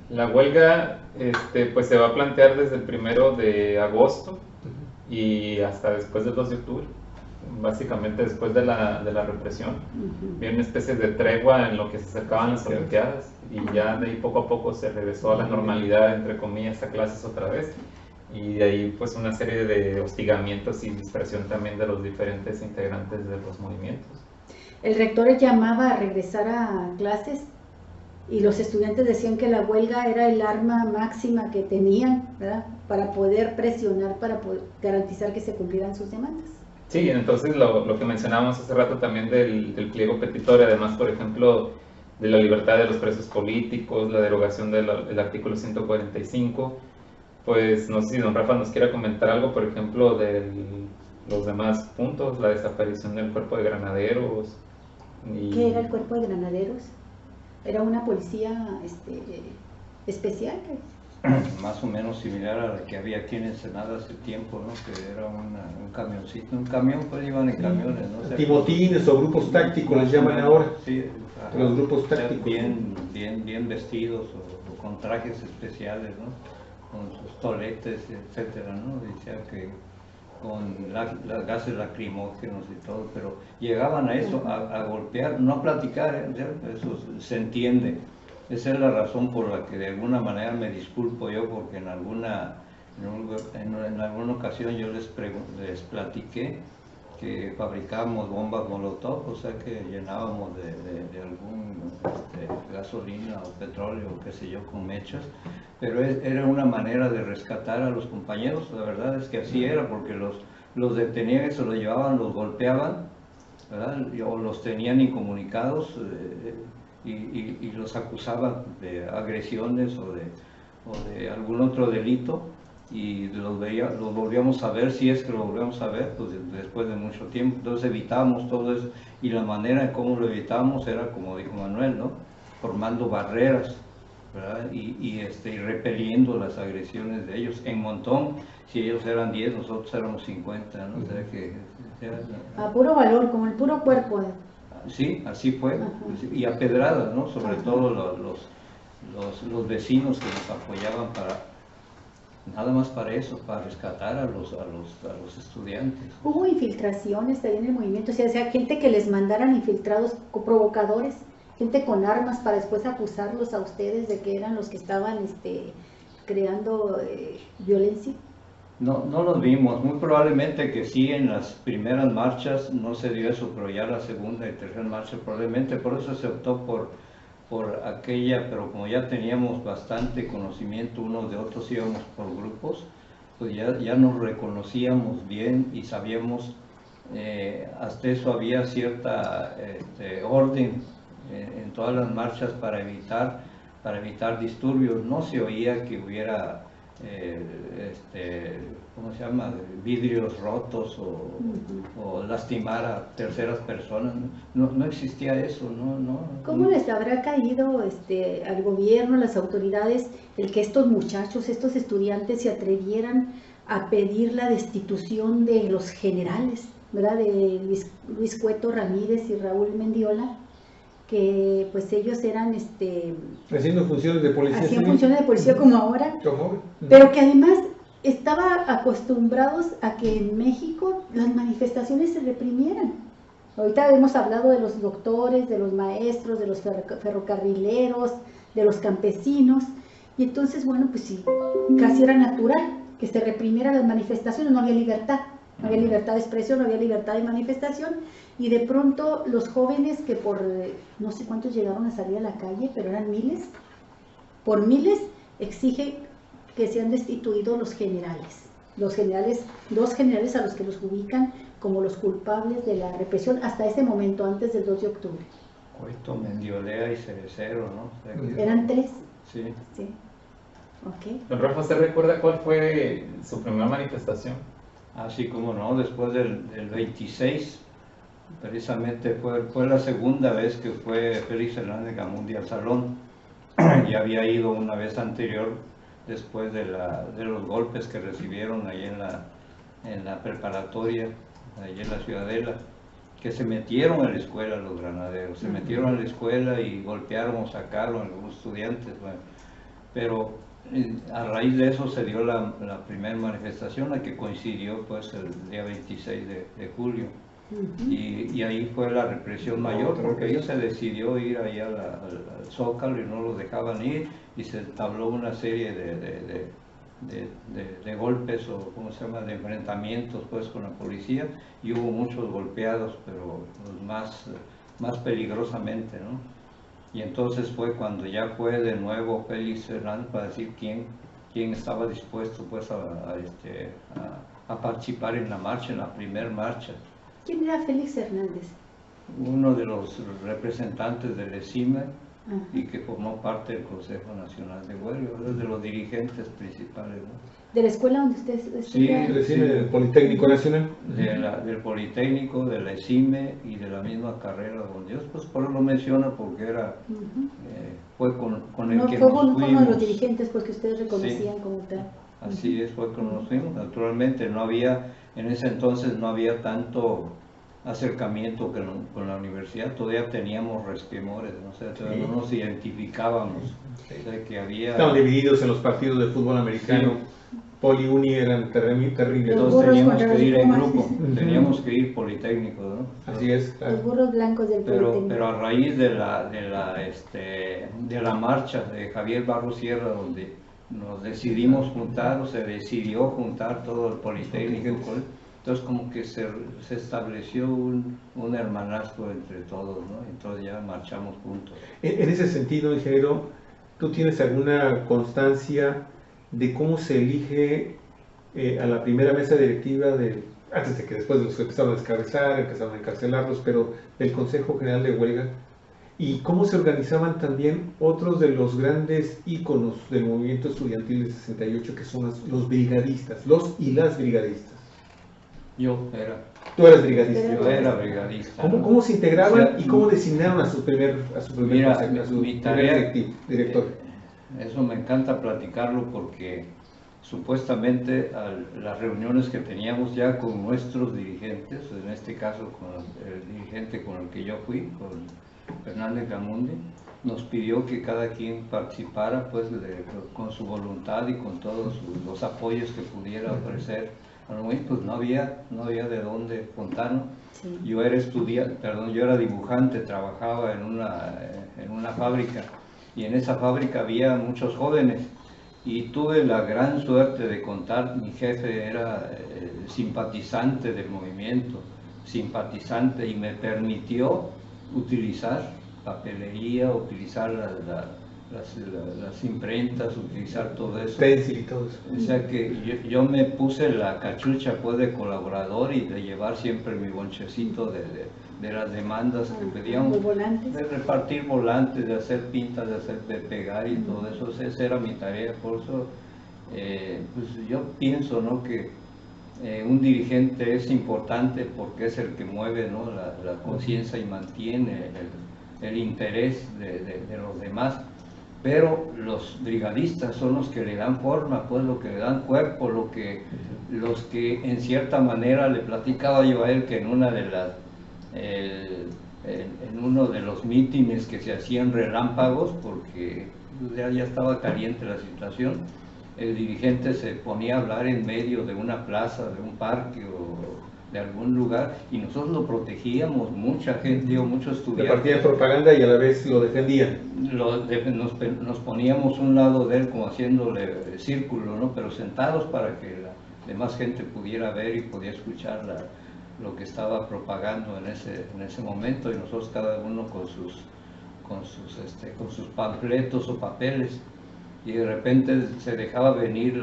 [SPEAKER 3] La huelga pues se va a plantear desde el 1 de agosto y hasta después del 2 de octubre, básicamente después de la represión. Había una especie de tregua en lo que se acercaban las Olimpiadas y ya de ahí poco a poco se regresó a la normalidad, entre comillas, a clases otra vez. Y de ahí pues una serie de hostigamientos y dispersión también de los diferentes integrantes de los movimientos.
[SPEAKER 2] El rector llamaba a regresar a clases y los estudiantes decían que la huelga era el arma máxima que tenían, ¿verdad? Para poder presionar, para poder garantizar que se cumplieran sus demandas.
[SPEAKER 3] Sí, entonces lo que mencionábamos hace rato también del pliego petitorio, además por ejemplo de la libertad de los presos políticos, la derogación del artículo 145, pues no sé si don Rafa nos quiera comentar algo, por ejemplo, de los demás puntos, la desaparición del cuerpo de granaderos.
[SPEAKER 2] ¿Qué era el cuerpo de granaderos? ¿Era una policía especial?
[SPEAKER 4] Más o menos similar a la que había aquí en Ensenada hace tiempo, ¿no? Que era un camioncito, un camión, pues iban en camiones, ¿no? O sea,
[SPEAKER 1] Timotines o grupos tácticos les llaman ahora.
[SPEAKER 4] Sí, ajá.
[SPEAKER 1] Los grupos
[SPEAKER 4] O sea,
[SPEAKER 1] tácticos.
[SPEAKER 4] bien vestidos o con trajes especiales, ¿no? Con sus toletes, etcétera, ¿no? Decía que con las gases lacrimógenos y todo, pero llegaban a eso, a golpear, no a platicar, eso se entiende. Esa es la razón por la que de alguna manera me disculpo yo, porque en alguna ocasión yo les platiqué que fabricábamos bombas molotov, o sea que llenábamos de algún gasolina o petróleo, o qué sé yo, con mechas, pero era una manera de rescatar a los compañeros. La verdad es que así era, porque los detenían y se los llevaban, los golpeaban, ¿verdad? O los tenían incomunicados y los acusaban de agresiones o de algún otro delito, y los volvíamos a ver, si es que lo volvíamos a ver, pues después de mucho tiempo. Entonces evitábamos todo eso, y la manera en cómo lo evitábamos era, como dijo Manuel, ¿no? Formando barreras, ¿verdad? Y repeliendo las agresiones de ellos en montón. Si ellos eran 10, nosotros éramos 50, ¿no? O sea que
[SPEAKER 2] A puro valor, como el puro cuerpo.
[SPEAKER 4] sí, así fue.
[SPEAKER 2] Ajá.
[SPEAKER 4] Y a pedradas, ¿no? Sobre
[SPEAKER 2] Ajá.
[SPEAKER 4] todo los vecinos que nos apoyaban nada más para eso, para rescatar a los estudiantes.
[SPEAKER 2] Hubo infiltraciones ahí en el movimiento, o sea, gente que les mandaran infiltrados, provocadores, gente con armas para después acusarlos a ustedes de que eran los que estaban creando violencia.
[SPEAKER 4] No los vimos, muy probablemente que sí, en las primeras marchas no se dio eso, pero ya la segunda y tercera marcha probablemente, por eso se optó por aquella, pero como ya teníamos bastante conocimiento unos de otros, íbamos por grupos, pues ya nos reconocíamos bien y sabíamos, hasta eso había cierta orden en todas las marchas para evitar disturbios. No se oía que hubiera ¿cómo se llama? Vidrios rotos o lastimar a terceras personas. No existía eso, no.
[SPEAKER 2] ¿Cómo les habrá caído al gobierno, a las autoridades, el que estos muchachos, estos estudiantes se atrevieran a pedir la destitución de los generales, ¿verdad? De Luis Cueto Ramírez y Raúl Mendiola, que pues ellos eran
[SPEAKER 1] haciendo funciones de policía
[SPEAKER 2] hacían
[SPEAKER 1] civil.
[SPEAKER 2] funciones de policía como ahora,
[SPEAKER 1] ¿Cómo?
[SPEAKER 2] pero que además estaban acostumbrados a que en México las manifestaciones se reprimieran. Ahorita hemos hablado de los doctores, de los maestros, de los ferrocarrileros, de los campesinos, y entonces, bueno, pues sí, casi era natural que se reprimieran las manifestaciones, no había libertad. No había libertad de expresión, no había libertad de manifestación, y de pronto los jóvenes que por no sé cuántos llegaron a salir a la calle, pero eran miles, por miles exigen que sean destituidos los generales, dos generales a los que los ubican como los culpables de la represión hasta ese momento, antes del 2 de octubre.
[SPEAKER 4] Coito, Mendiolea y Cerecero, ¿no?
[SPEAKER 2] Eran 3.
[SPEAKER 4] Sí.
[SPEAKER 2] Sí. Ok.
[SPEAKER 3] Don Rafa, ¿usted recuerda cuál fue su primera manifestación?
[SPEAKER 4] Así como no, después del 26, precisamente fue la segunda vez que fue Félix Hernández Gamundi al salón. Ya había ido una vez anterior, después de los golpes que recibieron ahí en la preparatoria, ahí en la Ciudadela, que se metieron a la escuela los granaderos, se metieron a la escuela y golpearon o sacaron a algunos estudiantes. Bueno, pero a raíz de eso se dio la primera manifestación, la que coincidió pues el día 26 de julio. Y ahí fue la represión mayor, porque ellos se decidió ir ahí al Zócalo y no los dejaban ir, y se entabló una serie de golpes, o ¿cómo se llama?, de enfrentamientos pues con la policía, y hubo muchos golpeados, pero los más peligrosamente, ¿no? Y entonces fue cuando ya fue de nuevo Félix Hernández para decir quién estaba dispuesto pues a participar en la marcha, en la primera marcha.
[SPEAKER 2] ¿Quién era Félix Hernández?
[SPEAKER 4] Uno de los representantes del ESIME y que formó parte del Consejo Nacional de Huelga, de los dirigentes principales, ¿no?
[SPEAKER 2] ¿De la escuela donde usted estudia?
[SPEAKER 1] Sí, del Politécnico Nacional.
[SPEAKER 4] Del Politécnico, de la ESIME y de la misma carrera donde Dios, pues por eso lo menciona, porque era fue con el que nos fuimos.
[SPEAKER 2] Fue uno de los dirigentes porque ustedes reconocían como tal.
[SPEAKER 4] Así es, fue cuando nos fuimos. Naturalmente no había, en ese entonces no había tanto acercamiento con la universidad, todavía teníamos resquemores, ¿no? O sea, todavía no nos identificábamos. O sea, que había...
[SPEAKER 1] Estaban divididos en los partidos de fútbol americano. Sí. Poli, Uni eran terribles.
[SPEAKER 4] Entonces teníamos que ir en grupo, teníamos que ir Politécnico, ¿no?
[SPEAKER 1] Así es.
[SPEAKER 2] Claro. Los burros blancos del Politécnico.
[SPEAKER 4] Pero a raíz de la marcha de Javier Barros Sierra, donde nos decidimos juntar, o se decidió juntar todo el Politécnico, entonces como que se estableció un hermanazgo entre todos, ¿no? Entonces ya marchamos juntos.
[SPEAKER 1] En ese sentido, ingeniero, ¿tú tienes alguna constancia de cómo se elige a la primera mesa directiva, antes de que después de los que empezaron a descabezar, empezaron a encarcelarlos, pero del Consejo General de Huelga? ¿Y cómo se organizaban también otros de los grandes íconos del movimiento estudiantil del 68, que son los brigadistas, los y las brigadistas? Tú eras brigadista.
[SPEAKER 4] Yo era brigadista.
[SPEAKER 1] ¿Cómo se integraban y cómo designaron a su primer director?
[SPEAKER 4] Eso me encanta platicarlo porque supuestamente las reuniones que teníamos ya con nuestros dirigentes, en este caso con el dirigente con el que yo fui, con Hernández Gamundi, nos pidió que cada quien participara pues con su voluntad y con todos los apoyos que pudiera ofrecer. Pues no había de dónde contarnos. Sí. Yo era dibujante, trabajaba en una fábrica, y en esa fábrica había muchos jóvenes, y tuve la gran suerte de contar, mi jefe era simpatizante del movimiento, y me permitió utilizar papelería, utilizar las imprentas, utilizar todo eso.
[SPEAKER 1] Stencil y todo eso.
[SPEAKER 4] O sea que yo me puse la cachucha pues de colaborador y de llevar siempre mi bonchecito de las demandas que pedíamos, de repartir volantes, de hacer pintas, de pegar y todo eso. Esa era mi tarea, por eso Pues yo pienso, ¿no?, que un dirigente es importante porque es el que mueve, ¿no?, la conciencia y mantiene el interés de los demás, pero los brigadistas son los que le dan forma, pues lo que le dan cuerpo, los que en cierta manera, le platicaba yo a él que en una de las en uno de los mítines que se hacían relámpagos, porque ya estaba caliente la situación, el dirigente se ponía a hablar en medio de una plaza, de un parque o de algún lugar, y nosotros lo protegíamos, mucha gente o muchos estudiantes.
[SPEAKER 1] Repartían propaganda y a la vez lo defendían.
[SPEAKER 4] Nos poníamos un lado de él como haciéndole círculo, ¿no?, pero sentados para que la demás gente pudiera ver y podía escuchar lo que estaba propagando en ese momento, y nosotros cada uno con sus panfletos o papeles, y de repente se dejaba venir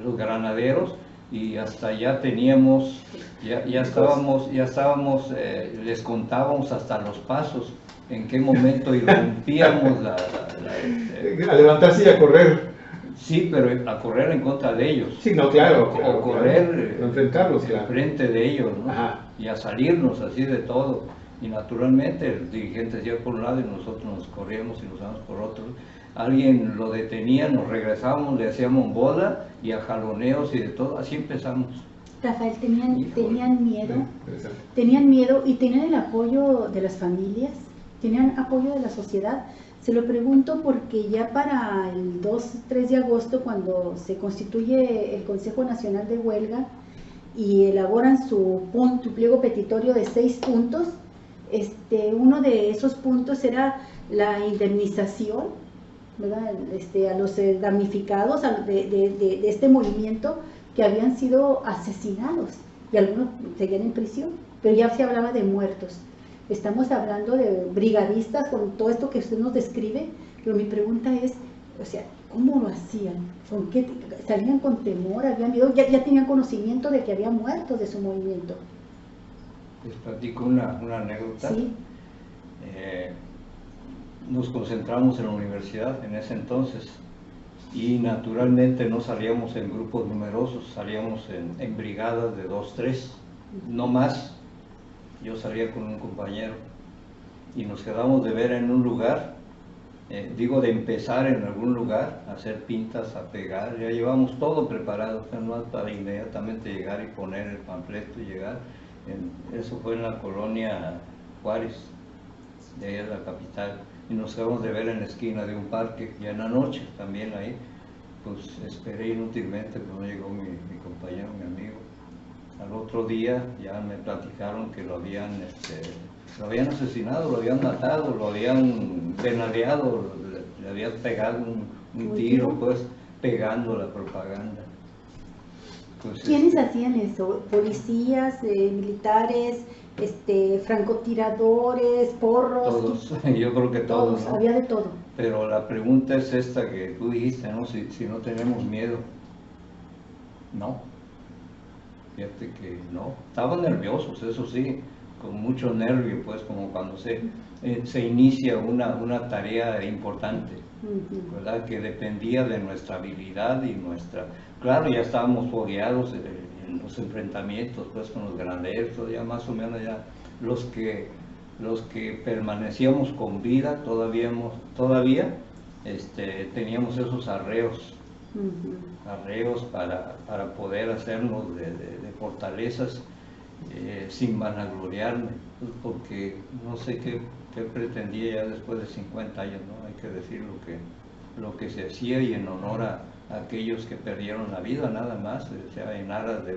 [SPEAKER 4] los granaderos y hasta allá teníamos, ya estábamos, les contábamos hasta los pasos, en qué momento irrumpíamos
[SPEAKER 1] a levantarse y a correr.
[SPEAKER 4] Sí, pero a correr en contra de ellos.
[SPEAKER 1] Sí, no, claro.
[SPEAKER 4] O correr
[SPEAKER 1] enfrentarlos, claro,
[SPEAKER 4] frente de ellos, ¿no?
[SPEAKER 1] Ajá.
[SPEAKER 4] Y a salirnos así de todo. Y naturalmente el dirigente se iba por un lado y nosotros nos corríamos y nos íbamos por otro. Alguien lo detenía, nos regresábamos, le hacíamos bola y a jaloneos y de todo. Así empezamos.
[SPEAKER 2] Rafael, ¿tenían miedo?
[SPEAKER 1] Sí,
[SPEAKER 2] ¿Tenían miedo y tenían el apoyo de las familias? ¿Tenían apoyo de la sociedad? Se lo pregunto porque ya para el 2-3 de agosto, cuando se constituye el Consejo Nacional de Huelga y elaboran su pliego petitorio de 6 puntos, uno de esos puntos era la indemnización, ¿verdad?, a los damnificados de este movimiento que habían sido asesinados, y algunos seguían en prisión, pero ya se hablaba de muertos. Estamos hablando de brigadistas con todo esto que usted nos describe, pero mi pregunta es, o sea, ¿cómo lo hacían? ¿Con qué salían con temor? ¿Había miedo? ¿Ya tenían conocimiento de que había muertos de su movimiento?
[SPEAKER 4] Les platico una anécdota.
[SPEAKER 2] Sí.
[SPEAKER 4] Nos concentramos en la universidad en ese entonces y naturalmente no salíamos en grupos numerosos, salíamos en brigadas de 2-3, no más. Yo salía con un compañero y nos quedamos de ver en un lugar, de empezar en algún lugar, a hacer pintas, a pegar, ya llevamos todo preparado, no para inmediatamente llegar y poner el panfleto y llegar. Eso fue en la colonia Juárez, de ahí en la capital, y nos quedamos de ver en la esquina de un parque, ya en la noche también ahí. Pues esperé inútilmente, pero no llegó mi compañero, mi amigo. Al otro día ya me platicaron que lo habían asesinado, lo habían matado, lo habían penaleado, le habían pegado un tiro, pues, pegando la propaganda. Pues,
[SPEAKER 2] ¿quiénes hacían eso? ¿Policías, militares, francotiradores, porros?
[SPEAKER 4] Todos, yo creo que todos, ¿no?
[SPEAKER 2] Había de todo.
[SPEAKER 4] Pero la pregunta es esta que tú dijiste, ¿no? Si no tenemos miedo. No. Fíjate que no. Estaban nerviosos, eso sí, con mucho nervio, pues, como cuando se inicia una tarea importante, ¿verdad?, que dependía de nuestra habilidad y nuestra... Claro, ya estábamos fogueados en los enfrentamientos, pues, con los granaderos, ya más o menos ya los que permanecíamos con vida todavía teníamos esos arreos para poder hacernos de fortalezas sin vanagloriarme, porque no sé qué pretendía ya después de 50 años, ¿no? Hay que decir lo que se hacía y en honor a aquellos que perdieron la vida, nada más, o sea, en aras de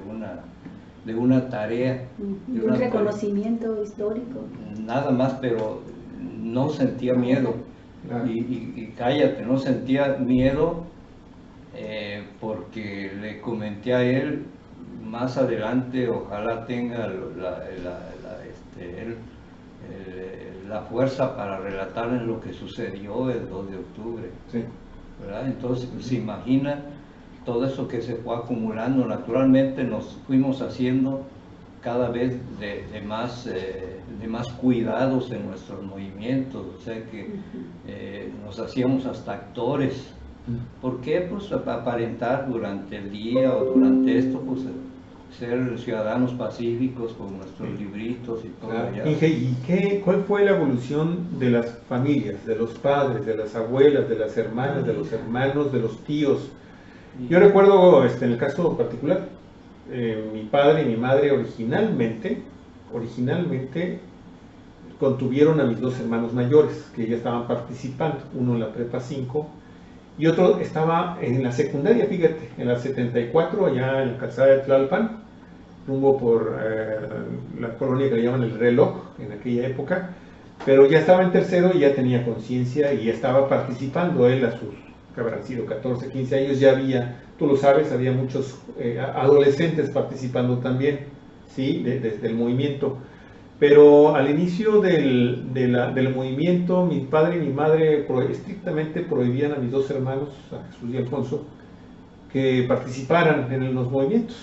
[SPEAKER 4] una tarea.
[SPEAKER 2] Un reconocimiento histórico.
[SPEAKER 4] Nada más, pero no sentía miedo.
[SPEAKER 1] Claro.
[SPEAKER 4] Y cállate, no sentía miedo porque le comenté a él más adelante, ojalá tenga la fuerza para relatarles lo que sucedió el 2 de octubre.
[SPEAKER 1] Sí.
[SPEAKER 4] ¿Verdad? Entonces se imagina todo eso que se fue acumulando. Naturalmente nos fuimos haciendo cada vez de más cuidados en nuestros movimientos, o sea que nos hacíamos hasta actores ¿Por qué? Pues aparentar durante el día o durante esto, pues ser ciudadanos pacíficos con nuestros libritos y todo allá.
[SPEAKER 1] Inge, ¿y cuál fue la evolución de las familias, de los padres, de las abuelas, de las hermanas, de los hermanos, de los tíos? Yo recuerdo, en el caso particular, mi padre y mi madre originalmente contuvieron a mis dos hermanos mayores, que ya estaban participando, uno en la prepa 5 y otro estaba en la secundaria, fíjate, en la 74, allá en la calzada de Tlalpan, rumbo por la colonia que le llaman El Reloj, en aquella época, pero ya estaba en tercero y ya tenía conciencia y ya estaba participando. Él a sus, que habrán sido 14, 15 años, ya había, tú lo sabes, había muchos adolescentes participando también, ¿sí? Desde el movimiento. Pero al inicio del movimiento, mi padre y mi madre estrictamente prohibían a mis dos hermanos, a Jesús y Alfonso, que participaran en los movimientos,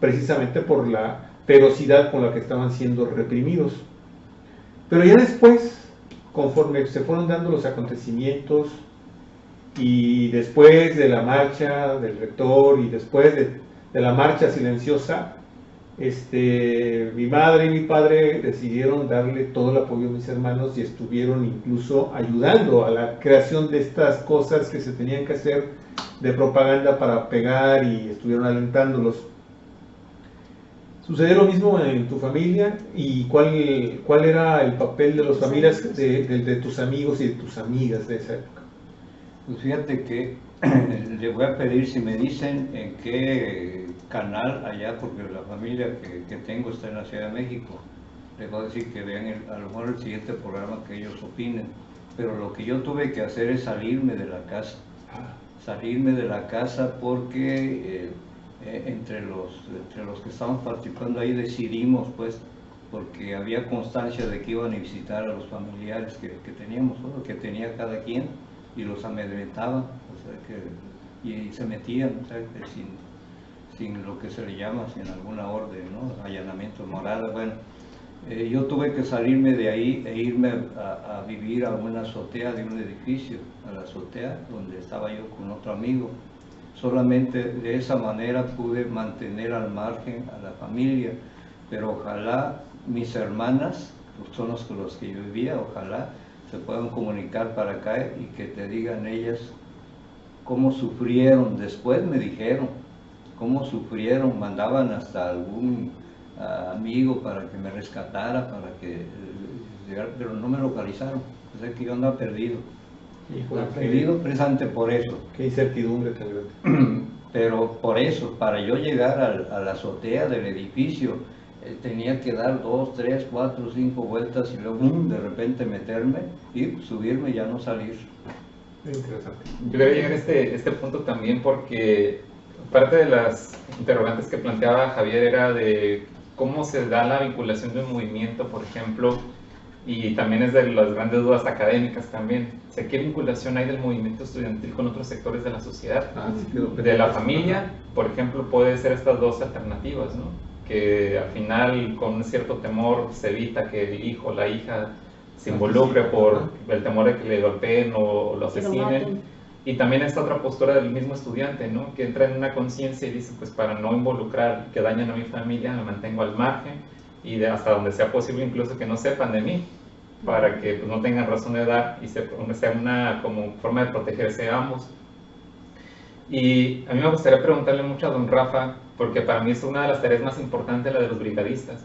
[SPEAKER 1] precisamente por la ferocidad con la que estaban siendo reprimidos. Pero ya después, conforme se fueron dando los acontecimientos, y después de la marcha del rector, y después de la marcha silenciosa, mi madre y mi padre decidieron darle todo el apoyo a mis hermanos y estuvieron incluso ayudando a la creación de estas cosas que se tenían que hacer de propaganda para pegar, y estuvieron alentándolos. ¿Sucedió lo mismo en tu familia? ¿Y cuál era el papel de las familias de tus amigos y de tus amigas de esa época?
[SPEAKER 4] Pues fíjate que le voy a pedir si me dicen en qué canal allá, porque la familia que tengo está en la Ciudad de México. Les voy a decir que vean a lo mejor el siguiente programa, que ellos opinen. Pero lo que yo tuve que hacer es salirme de la casa. Salirme de la casa porque entre los que estábamos participando ahí decidimos, pues, porque había constancia de que iban a visitar a los familiares que teníamos, ¿no? Que tenía cada quien, y los amedrentaban, o sea, y se metían, o sea, sin lo que se le llama, sin alguna orden, ¿no? Allanamiento moral. Bueno, yo tuve que salirme de ahí e irme a vivir a una azotea de un edificio, a la azotea donde estaba yo con otro amigo. Solamente de esa manera pude mantener al margen a la familia, pero ojalá mis hermanas, pues son los que yo vivía, ojalá se puedan comunicar para acá y que te digan ellas cómo sufrieron. Después me dijeron cómo sufrieron, mandaban hasta algún amigo para que me rescatara, para que pero no me localizaron, o sea que yo andaba perdido. Perdido precisamente por eso.
[SPEAKER 1] Qué incertidumbre tan grande.
[SPEAKER 4] Pero por eso, para yo llegar a la azotea del edificio, tenía que dar 2, 3, 4, 5 vueltas y luego de repente meterme y subirme y ya no salir.
[SPEAKER 1] Interesante.
[SPEAKER 3] Yo quería llegar a este punto también porque parte de las interrogantes que planteaba Javier era de cómo se da la vinculación de un movimiento, por ejemplo, y también es de las grandes dudas académicas también. O sea, ¿qué vinculación hay del movimiento estudiantil con otros sectores de la sociedad? De la familia, por ejemplo, puede ser estas dos alternativas, ¿no? Que al final, con un cierto temor, se evita que el hijo o la hija se involucre por el temor de que le golpeen o lo asesinen. Y también esta otra postura del mismo estudiante, ¿no? Que entra en una conciencia y dice, pues para no involucrar, que dañen a mi familia, me mantengo al margen, y hasta donde sea posible incluso que no sepan de mí, para que pues, no tengan razón de dar y sea una como forma de protegerse a ambos. Y a mí me gustaría preguntarle mucho a don Rafa, porque para mí es una de las tareas más importantes la de los brigadistas,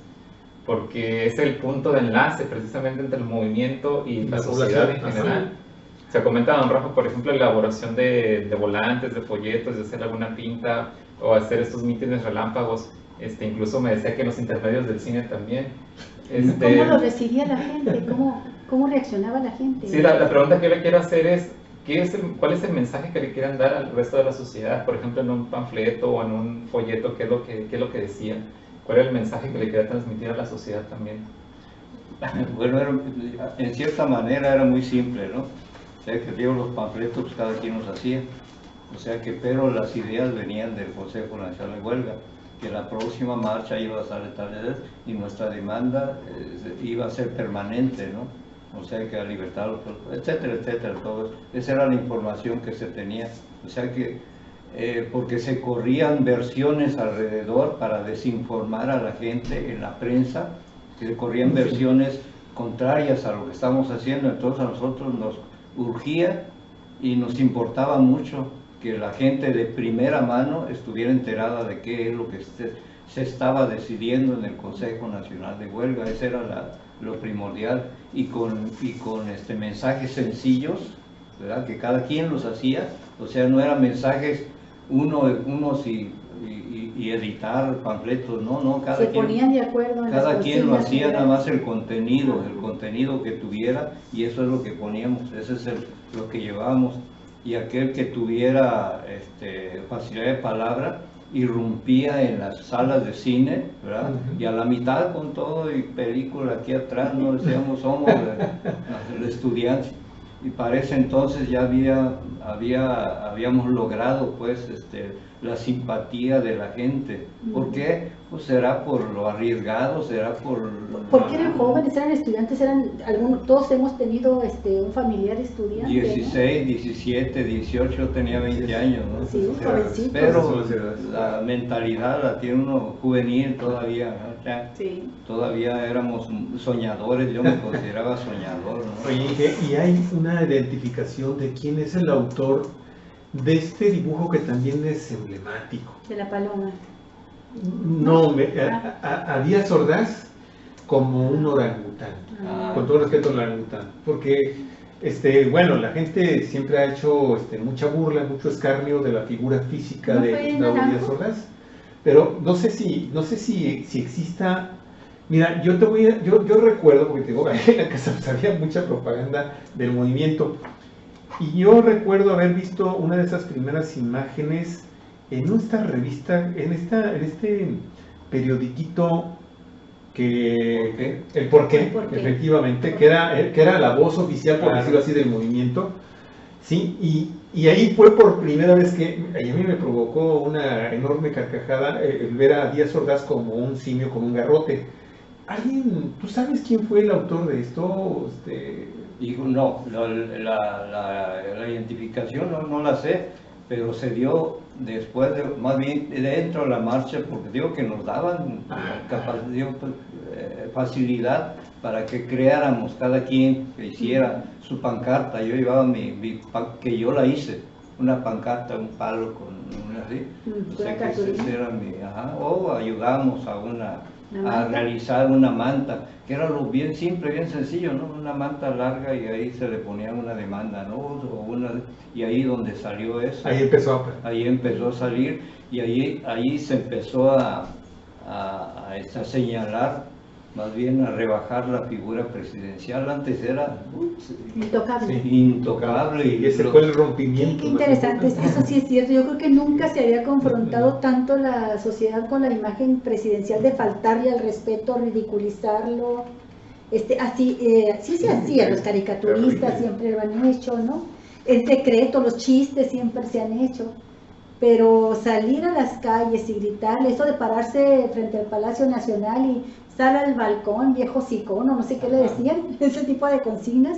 [SPEAKER 3] porque es el punto de enlace precisamente entre el movimiento y la sociedad en general. Se comenta don Rafa, por ejemplo, la elaboración de volantes, de folletos, de hacer alguna pinta o hacer estos mítines relámpagos. Incluso me decía que en los intermedios del cine también.
[SPEAKER 2] ¿Cómo lo recibía la gente? ¿Cómo reaccionaba la gente?
[SPEAKER 3] Sí, la pregunta que yo le quiero hacer es, ¿cuál es el mensaje que le quieran dar al resto de la sociedad? Por ejemplo, en un panfleto o en un folleto, ¿qué es lo que decía? ¿Cuál era el mensaje que le quería transmitir a la sociedad también?
[SPEAKER 4] Bueno, en cierta manera era muy simple, ¿no? O sea, que los panfletos pues, cada quien los hacía. O sea que, pero las ideas venían del Consejo Nacional de Huelga, que la próxima marcha iba a estar tal y nuestra demanda iba a ser permanente, ¿no? o sea que a libertad, etcétera, etcétera, todo eso. Esa era la información que se tenía, o sea que porque se corrían versiones alrededor para desinformar a la gente en la prensa, se corrían versiones contrarias a lo que estamos haciendo, entonces a nosotros nos urgía y nos importaba mucho que la gente de primera mano estuviera enterada de qué es lo que se estaba decidiendo en el Consejo Nacional de Huelga. Ese era lo primordial, y con mensajes sencillos, ¿verdad? Que cada quien los hacía, o sea, no eran mensajes unos y editar panfletos, no,
[SPEAKER 2] se ponían de acuerdo en
[SPEAKER 4] cada quien lo hacía, nada más el contenido que tuviera, y eso es lo que poníamos, ese es lo que llevábamos, y aquel que tuviera facilidad de palabra irrumpía en las salas de cine, ¿verdad? Y a la mitad con todo y película aquí atrás, no decíamos, somos el estudiante. Y para ese entonces ya habíamos logrado pues la simpatía de la gente. ¿Por qué? Pues será por lo arriesgado, será por...
[SPEAKER 2] Porque eran jóvenes, eran estudiantes, todos hemos tenido un familiar estudiante.
[SPEAKER 4] 16, 17, 18, tenía 20 años, ¿no?
[SPEAKER 2] Sí, jovencito.
[SPEAKER 4] Pero la mentalidad la tiene uno juvenil todavía, ¿no?
[SPEAKER 2] Sí.
[SPEAKER 4] Todavía éramos soñadores, yo me consideraba soñador, ¿no?
[SPEAKER 1] Oye, y hay una identificación de quién es el autor de este dibujo que también es emblemático.
[SPEAKER 2] De la paloma.
[SPEAKER 1] No, a Díaz Ordaz como un orangután, con todo respeto al orangután, porque bueno, la gente siempre ha hecho mucha burla, mucho escarnio de la figura física de Gustavo Díaz Ordaz, pero no sé si exista. Mira, yo recuerdo, porque tengo ahí en la casa, pues había mucha propaganda del movimiento, y yo recuerdo haber visto una de esas primeras imágenes en esta revista, en este periodiquito que el porqué, efectivamente, que era la voz oficial, por decirlo así, del movimiento, sí, y ahí fue por primera vez que a mí me provocó una enorme carcajada el ver a Díaz Ordaz como un simio con un garrote. ¿Tú sabes quién fue el autor de esto?
[SPEAKER 4] Digo, no, la identificación no la sé, pero se dio después, más bien dentro de la marcha, porque digo que nos daban facilidad para que creáramos, cada quien que hiciera su pancarta. Yo llevaba que yo la hice, una pancarta, un palo con una así, o sea que ese era o ayudamos a realizar una manta, que era lo bien simple, bien sencillo, ¿no? Una manta larga, y ahí se le ponía una demanda, ¿no? Y ahí donde salió eso.
[SPEAKER 1] Ahí empezó
[SPEAKER 4] a salir, y ahí se empezó a señalar, más bien a rebajar la figura presidencial. Antes era intocable.
[SPEAKER 1] Y ese fue el rompimiento.
[SPEAKER 2] Qué interesante, eso sí es cierto. Yo creo que nunca se había confrontado tanto la sociedad con la imagen presidencial, de faltarle al respeto, ridiculizarlo. Así se hacía, los caricaturistas siempre lo han hecho, ¿no? El decreto, los chistes siempre se han hecho. Pero salir a las calles y gritar, eso de pararse frente al Palacio Nacional y sal al balcón, viejo sicón, o no sé qué le decían, ese tipo de consignas,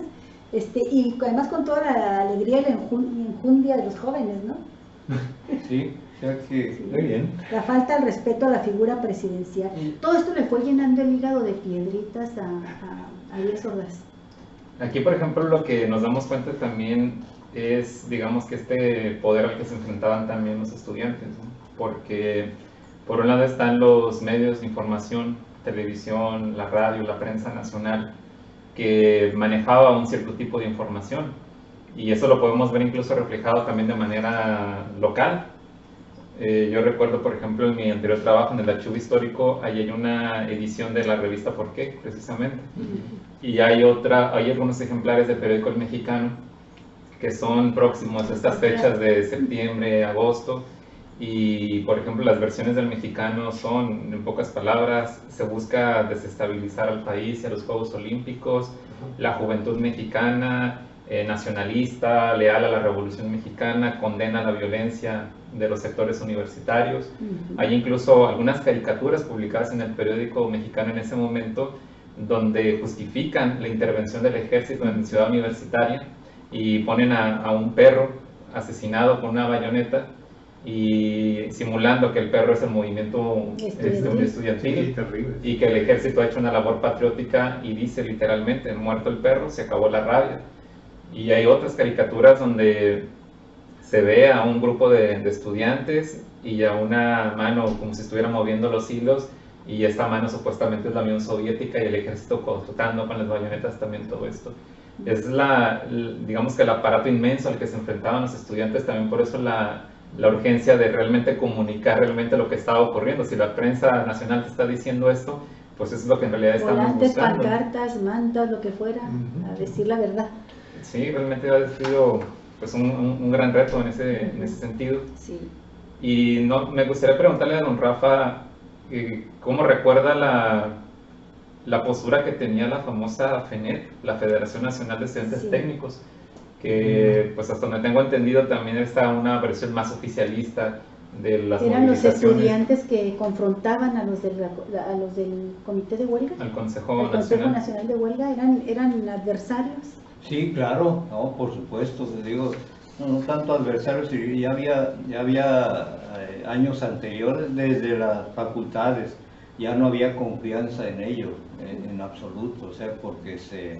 [SPEAKER 2] y además con toda la alegría y la enjundia de los jóvenes, ¿no?
[SPEAKER 4] Sí, o sea que
[SPEAKER 1] muy bien.
[SPEAKER 2] La falta al respeto a la figura presidencial. Todo esto le fue llenando el hígado de piedritas a Díaz Ordaz.
[SPEAKER 3] Aquí, por ejemplo, lo que nos damos cuenta también es, digamos, que este poder al que se enfrentaban también los estudiantes, ¿no? Porque por un lado están los medios de información, televisión, la radio, la prensa nacional, que manejaba un cierto tipo de información, y eso lo podemos ver incluso reflejado también de manera local. Yo recuerdo, por ejemplo, en mi anterior trabajo en el archivo histórico, ahí hay una edición de la revista ¿Por qué?, precisamente, y hay algunos ejemplares del periódico El Mexicano que son próximos a estas fechas de septiembre, agosto, y por ejemplo las versiones del Mexicano son, en pocas palabras, se busca desestabilizar al país y a los Juegos Olímpicos, la juventud mexicana, nacionalista, leal a la Revolución Mexicana, condena la violencia de los sectores universitarios. Hay incluso algunas caricaturas publicadas en el periódico Mexicano en ese momento donde justifican la intervención del ejército en Ciudad Universitaria y ponen a un perro asesinado con una bayoneta y simulando que el perro es el movimiento estudiantil y que el ejército ha hecho una labor patriótica y dice literalmente, muerto el perro, se acabó la rabia. Y hay otras caricaturas donde se ve a un grupo de estudiantes y a una mano como si estuviera moviendo los hilos, y esta mano supuestamente es la Unión Soviética y el ejército cortando con las bayonetas también todo esto. Es digamos que el aparato inmenso al que se enfrentaban los estudiantes, también por eso la urgencia de realmente comunicar realmente lo que estaba ocurriendo. Si la prensa nacional te está diciendo esto, pues eso es lo que en realidad estamos buscando.
[SPEAKER 2] Pancartas, mantas, lo que fuera, a decir la verdad.
[SPEAKER 3] Sí, realmente ha sido pues un gran reto en ese sentido.
[SPEAKER 2] Sí.
[SPEAKER 3] Y me gustaría preguntarle a don Rafa, ¿cómo recuerda la postura que tenía la famosa FENET, la Federación Nacional de Estudiantes Técnicos? Que pues hasta donde tengo entendido también está una versión más oficialista de las
[SPEAKER 2] Eran los
[SPEAKER 3] movilizaciones.
[SPEAKER 2] estudiantes que confrontaban a los del comité de huelga,
[SPEAKER 3] al Consejo
[SPEAKER 2] Nacional de Huelga, eran adversarios.
[SPEAKER 4] Sí, claro, no, por supuesto, te digo, no tanto adversarios, ya había años anteriores desde las facultades, ya no había confianza en ellos, en absoluto, o sea, porque se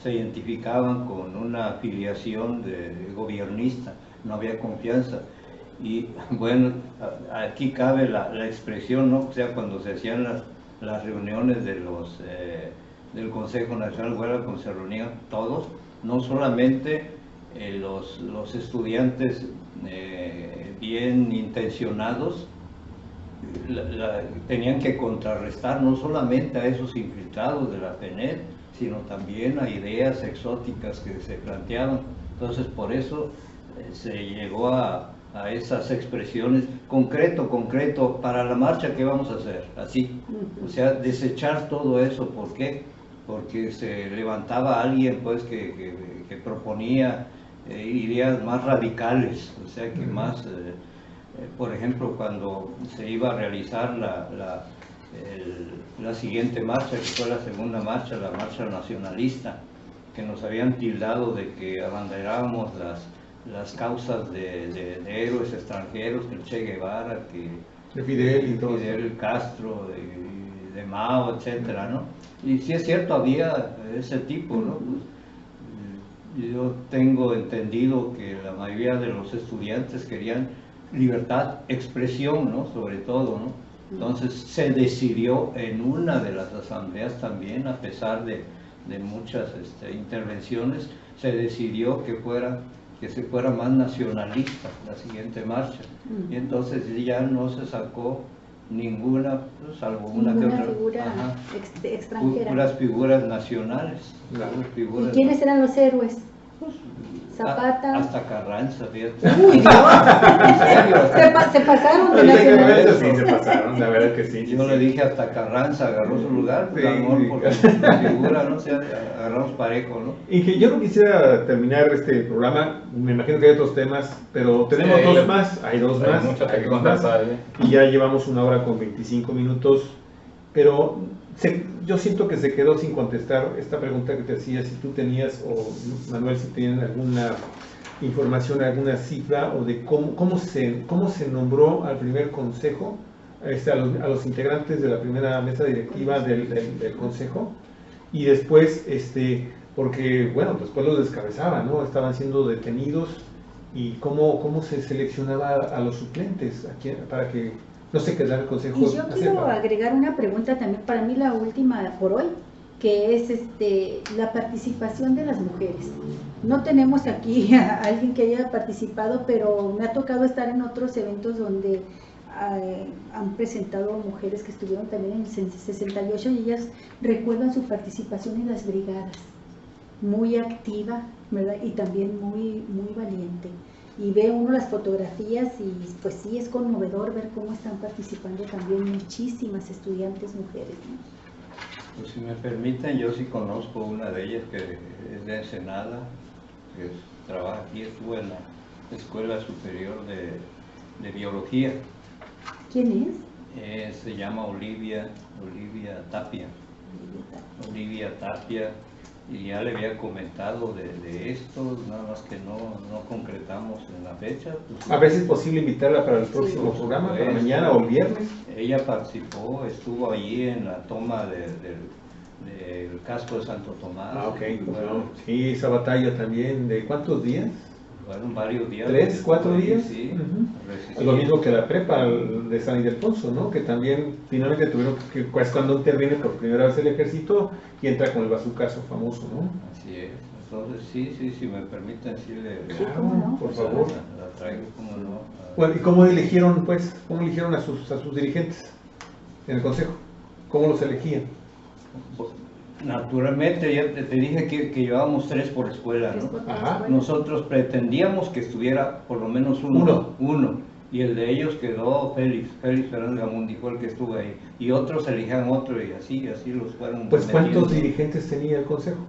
[SPEAKER 4] identificaban con una afiliación de gobiernista, no había confianza. Y bueno, aquí cabe la expresión, ¿no? O sea, cuando se hacían las reuniones del Consejo Nacional de Huelga, cuando se reunían todos, no solamente los estudiantes bien intencionados tenían que contrarrestar no solamente a esos infiltrados de la FENET, sino también a ideas exóticas que se planteaban. Entonces, por eso se llegó a esas expresiones, concreto, para la marcha, ¿qué vamos a hacer? Así, o sea, desechar todo eso. ¿Por qué? Porque se levantaba alguien pues que proponía ideas más radicales, o sea, que más, por ejemplo, cuando se iba a realizar la siguiente marcha, que fue la segunda marcha, la marcha nacionalista, que nos habían tildado de que abanderábamos las causas de héroes extranjeros, que el Che Guevara, que
[SPEAKER 1] de Fidel
[SPEAKER 4] Castro, de Mao, etcétera, ¿no? Y sí es cierto, había ese tipo, ¿no? Pues, yo tengo entendido que la mayoría de los estudiantes querían libertad, expresión, ¿no? Sobre todo, ¿no? Entonces se decidió en una de las asambleas también, a pesar de muchas intervenciones, se decidió que se fuera más nacionalista la siguiente marcha. Y entonces ya no se sacó ninguna, salvo una que otra
[SPEAKER 2] figura extranjera.
[SPEAKER 4] Puras figuras nacionales.
[SPEAKER 2] ¿Y quiénes eran los héroes? Zapata.
[SPEAKER 4] Hasta Carranza, fíjate.
[SPEAKER 2] ¡Uy, Dios! ¿En serio? Se pasaron de nacionalistas.
[SPEAKER 1] Sí, se pasaron, la verdad que sí.
[SPEAKER 4] Yo le dije hasta Carranza agarró su lugar, pues, amor, porque la figura, ¿no? O sea, agarramos parejo, ¿no?
[SPEAKER 1] Y que yo no quisiera terminar este programa, me imagino que hay otros temas, pero tenemos dos más, hay dos más.
[SPEAKER 3] Mucho que contar,
[SPEAKER 1] y ya llevamos 1 hora con 25 minutos, pero yo siento que se quedó sin contestar esta pregunta que te hacía, si tú tenías, o Manuel, si tienen alguna información, alguna cifra, o de cómo se nombró al primer consejo, a los integrantes de la primera mesa directiva del consejo, y después, porque, bueno, después los descabezaban, ¿no? Estaban siendo detenidos, y cómo se seleccionaba a los suplentes para que no se quedara el consejo.
[SPEAKER 2] Y yo quiero agregar una pregunta también, para mí la última por hoy, que es la participación de las mujeres. No tenemos aquí a alguien que haya participado, pero me ha tocado estar en otros eventos donde han presentado mujeres que estuvieron también en el 68, y ellas recuerdan su participación en las brigadas, muy activa, ¿verdad? Y también muy valiente. Y ve uno las fotografías y pues sí, es conmovedor ver cómo están participando también muchísimas estudiantes mujeres, ¿no?
[SPEAKER 4] Pues si me permiten, yo sí conozco una de ellas que es de Ensenada, que trabaja aquí, estuvo en la Escuela Superior de Biología.
[SPEAKER 2] ¿Quién es?
[SPEAKER 4] Se llama Olivia Tapia. Olivia Tapia, y ya le había comentado de esto, nada más que no concretamos en la fecha. Pues,
[SPEAKER 1] a ver si es posible invitarla para el próximo programa, para mañana o el viernes.
[SPEAKER 4] Ella participó, estuvo allí en la toma del casco de Santo Tomás.
[SPEAKER 1] Ah, ok.
[SPEAKER 4] Bueno,
[SPEAKER 1] Sí, esa batalla también, ¿de cuántos días?
[SPEAKER 4] fueron varios días.
[SPEAKER 1] 3, 4 días.
[SPEAKER 4] Sí.
[SPEAKER 1] Lo mismo que la prepa de San Ildefonso, ¿no? Que también finalmente tuvieron que, pues cuando interviene por primera vez el ejército y entra con el bazucazo famoso, ¿no?
[SPEAKER 4] Así es. Entonces, sí, si me permiten, sí
[SPEAKER 1] Claro,
[SPEAKER 2] no?
[SPEAKER 1] por favor.
[SPEAKER 4] la traigo, cómo no.
[SPEAKER 1] Bueno, ¿y cómo eligieron, pues, a sus dirigentes en el consejo? ¿Cómo los elegían?
[SPEAKER 4] Naturalmente, ya te dije que llevábamos 3 por escuela, ¿no?
[SPEAKER 1] Ajá.
[SPEAKER 4] Nosotros pretendíamos que estuviera por lo menos uno, y el de ellos quedó Félix Fernández Gamundi, fue el que estuvo ahí, y otros eligían otro, y así los fueron.
[SPEAKER 1] Pues, ¿cuántos
[SPEAKER 4] metiendo.
[SPEAKER 1] dirigentes tenía el consejo?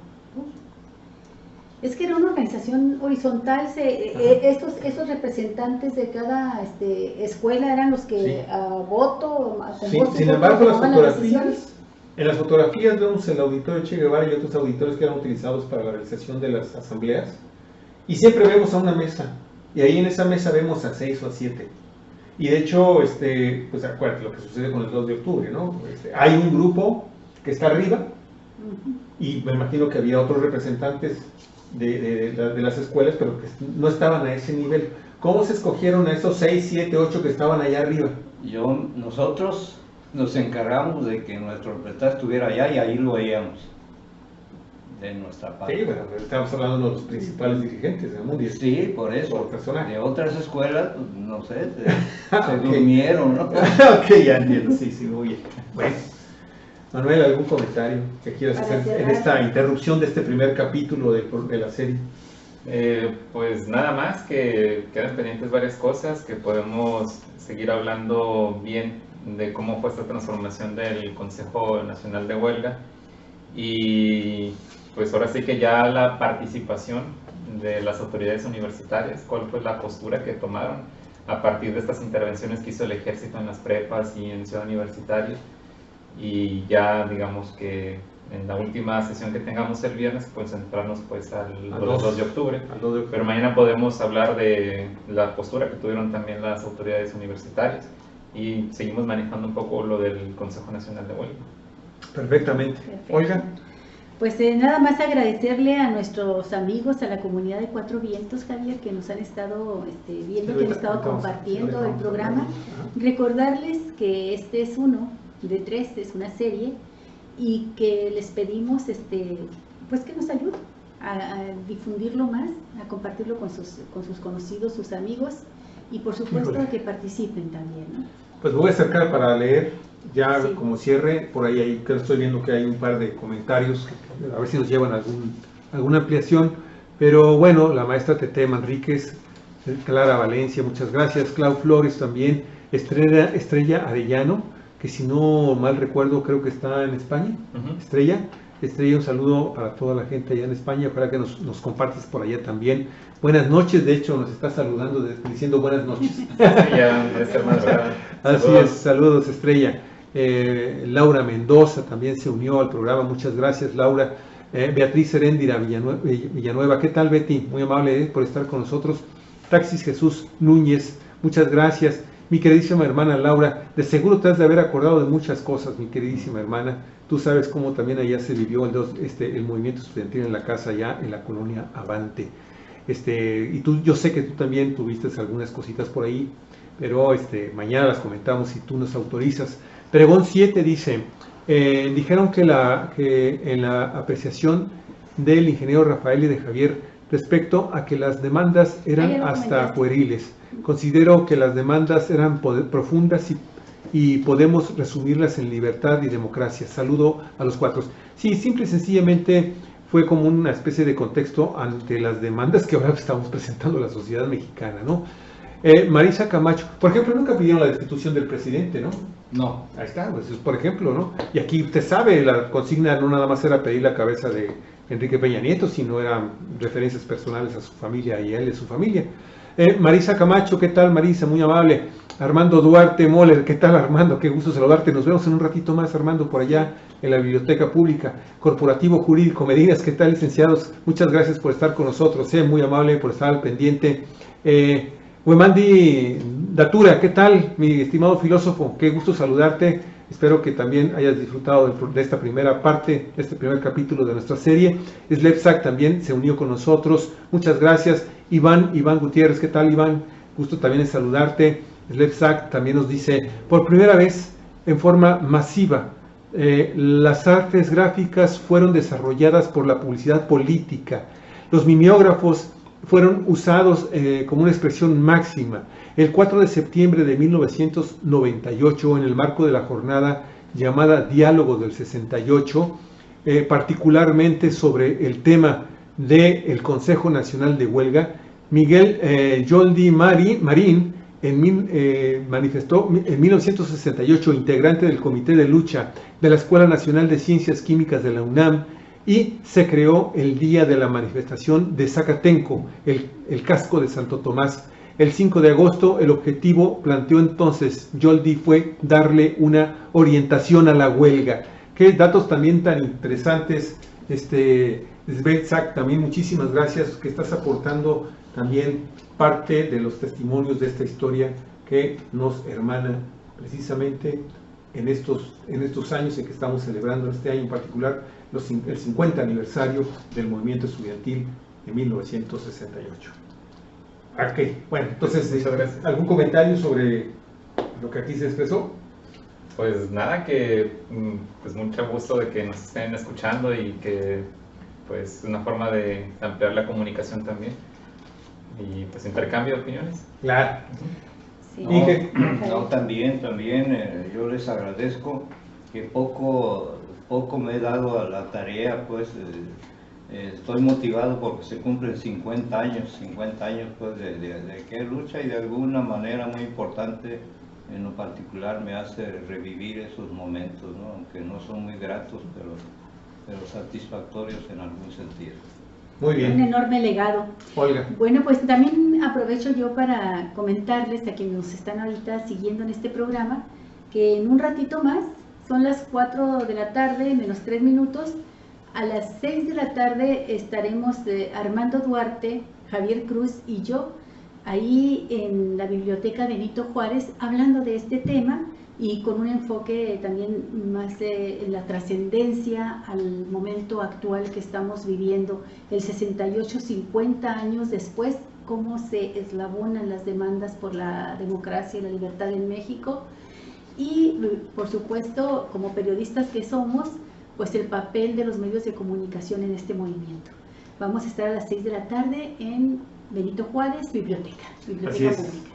[SPEAKER 2] Es que era una organización horizontal, estos representantes de cada escuela eran los que
[SPEAKER 1] Sí.
[SPEAKER 2] a voto, con
[SPEAKER 1] Sí,
[SPEAKER 2] voto y
[SPEAKER 1] sin
[SPEAKER 2] voto
[SPEAKER 1] embargo,
[SPEAKER 2] tomaban las decisiones.
[SPEAKER 1] en las fotografías vemos el auditorio Che Guevara y otros auditores que eran utilizados para la realización de las asambleas, y siempre vemos a una mesa, y ahí en esa mesa vemos a 6 o a 7. Y de hecho, pues acuérdate lo que sucede con el 2 de octubre, ¿no? Hay un grupo que está arriba, y me imagino que había otros representantes de las escuelas, pero que no estaban a ese nivel. ¿Cómo se escogieron a esos 6, 7, 8 que estaban allá arriba?
[SPEAKER 4] Nosotros nos encargamos de que nuestro representante estuviera allá y ahí lo veíamos, de nuestra parte.
[SPEAKER 1] Sí, bueno, estamos hablando de los principales dirigentes del mundo.
[SPEAKER 4] Sí, por eso.
[SPEAKER 1] Por personaje.
[SPEAKER 4] De otras escuelas, pues, no sé, se
[SPEAKER 1] Ok.
[SPEAKER 4] durmieron, ¿no?
[SPEAKER 1] Ok, ya entiendo, sí, muy bien. Bueno, Manuel, ¿algún comentario que quieras
[SPEAKER 2] Para
[SPEAKER 1] hacer en
[SPEAKER 2] cerrar.
[SPEAKER 1] esta interrupción de este primer capítulo de la serie?
[SPEAKER 3] Pues nada más, que quedan pendientes varias cosas, que podemos seguir hablando bien de cómo fue esta transformación del Consejo Nacional de Huelga, y pues ahora sí que ya la participación de las autoridades universitarias, cuál fue la postura que tomaron a partir de estas intervenciones que hizo el ejército en las prepas y en Ciudad Universitaria, y ya digamos que en la última sesión que tengamos el viernes, pues centrarnos pues al 2 de octubre. Pero mañana podemos hablar de la postura que tuvieron también las autoridades universitarias, y seguimos manejando un poco lo del Consejo Nacional de Huelga.
[SPEAKER 1] Perfectamente.
[SPEAKER 2] Perfecto.
[SPEAKER 1] Olga.
[SPEAKER 2] Pues nada más agradecerle a nuestros amigos, a la comunidad de Cuatro Vientos, Javier, que nos han estado viendo, que han estado compartiendo el programa. Recordarles que este es uno de 3, es una serie, y que les pedimos pues que nos ayuden a difundirlo más, a compartirlo con sus conocidos, sus amigos, y por supuesto que participen también, ¿no?
[SPEAKER 1] Pues me voy a acercar para leer ya
[SPEAKER 2] Sí.
[SPEAKER 1] como cierre. Por ahí que estoy viendo que hay un par de comentarios, a ver si nos llevan alguna ampliación. Pero bueno, la maestra Tete Manríquez, Clara Valencia, muchas gracias. Clau Flores también, Estrella Arellano, que si no mal recuerdo creo que está en España. Estrella, un saludo para toda la gente allá en España, ojalá que nos compartas por allá también. Buenas noches, de hecho nos está saludando, diciendo buenas noches.
[SPEAKER 3] Sí, ya debe ser madrugada.
[SPEAKER 1] Así
[SPEAKER 3] Saludos.
[SPEAKER 1] es, saludos Estrella. Laura Mendoza también se unió al programa, muchas gracias Laura. Beatriz Heréndira Villanueva, ¿qué tal Betty? Muy amable por estar con nosotros. Taxis Jesús Núñez, muchas gracias. Mi queridísima hermana Laura, de seguro te has de haber acordado de muchas cosas, mi queridísima hermana. Tú sabes cómo también allá se vivió el movimiento estudiantil en la casa allá en la colonia Avante. Y yo sé que tú también tuviste algunas cositas por ahí, pero mañana las comentamos si tú nos autorizas. Pregón 7 dice, dijeron que en la apreciación del ingeniero Rafael y de Javier respecto a que las demandas eran hasta pueriles. Considero que las demandas eran profundas y podemos resumirlas en libertad y democracia. Saludo a los 4. Sí, simple y sencillamente fue como una especie de contexto ante las demandas que ahora estamos presentando a la sociedad mexicana, ¿no? Marisa Camacho, por ejemplo, nunca pidieron la destitución del presidente, ¿no?
[SPEAKER 4] No.
[SPEAKER 1] Ahí está, pues, por ejemplo, ¿no? Y aquí usted sabe, la consigna no nada más era pedir la cabeza de Enrique Peña Nieto, sino eran referencias personales a su familia y a él y a su familia. Marisa Camacho, ¿qué tal Marisa? Muy amable. Armando Duarte Moller, ¿qué tal Armando? Qué gusto saludarte. Nos vemos en un ratito más, Armando, por allá en la Biblioteca Pública. Corporativo Jurídico Medinas, ¿qué tal, licenciados? Muchas gracias por estar con nosotros, muy amable por estar al pendiente. Wemandi Datura, ¿qué tal, mi estimado filósofo? Qué gusto saludarte. Espero que también hayas disfrutado de esta primera parte, de este primer capítulo de nuestra serie. Slepsac también se unió con nosotros. Muchas gracias. Iván Gutiérrez, ¿qué tal, Iván? Gusto también en saludarte. Slepsac también nos dice, por primera vez en forma masiva, las artes gráficas fueron desarrolladas por la publicidad política. Los mimeógrafos fueron usados como una expresión máxima. El 4 de septiembre de 1998, en el marco de la jornada llamada Diálogo del 68, particularmente sobre el tema del Consejo Nacional de Huelga, Miguel Yoldi Marín manifestó en 1968, integrante del Comité de Lucha de la Escuela Nacional de Ciencias Químicas de la UNAM, y se creó el día de la manifestación de Zacatenco, el casco de Santo Tomás. El 5 de agosto, el objetivo planteó entonces Yoldi fue darle una orientación a la huelga. Qué datos también tan interesantes, Svetsak, también muchísimas gracias, que estás aportando también parte de los testimonios de esta historia que nos hermana precisamente en estos años en que estamos celebrando, este año en particular, el 50 aniversario del movimiento estudiantil de 1968. Ok, bueno, entonces, ¿algún comentario sobre lo que aquí se expresó?
[SPEAKER 3] Pues nada, que pues mucho gusto de que nos estén escuchando y que pues una forma de ampliar la comunicación también y pues intercambio de opiniones.
[SPEAKER 1] Claro.
[SPEAKER 2] Sí.
[SPEAKER 4] No, también yo les agradezco que poco me he dado a la tarea, pues estoy motivado porque se cumplen 50 años pues de qué lucha, y de alguna manera muy importante, en lo particular me hace revivir esos momentos, ¿no? Aunque no son muy gratos, pero satisfactorios en algún sentido.
[SPEAKER 1] Muy bien.
[SPEAKER 2] Un enorme legado.
[SPEAKER 1] Olga.
[SPEAKER 2] Bueno, pues también aprovecho yo para comentarles a quienes nos están ahorita siguiendo en este programa, que en un ratito más, son las 4 de la tarde, menos 3 minutos, a las 6 de la tarde estaremos Armando Duarte, Javier Cruz y yo, ahí en la Biblioteca Benito Juárez, hablando de este tema y con un enfoque también más en la trascendencia al momento actual que estamos viviendo, el 68, 50 años después, cómo se eslabonan las demandas por la democracia y la libertad en México, y por supuesto, como periodistas que somos, pues el papel de los medios de comunicación en este movimiento. Vamos a estar a las 6 de la tarde en Benito Juárez, Biblioteca Pública.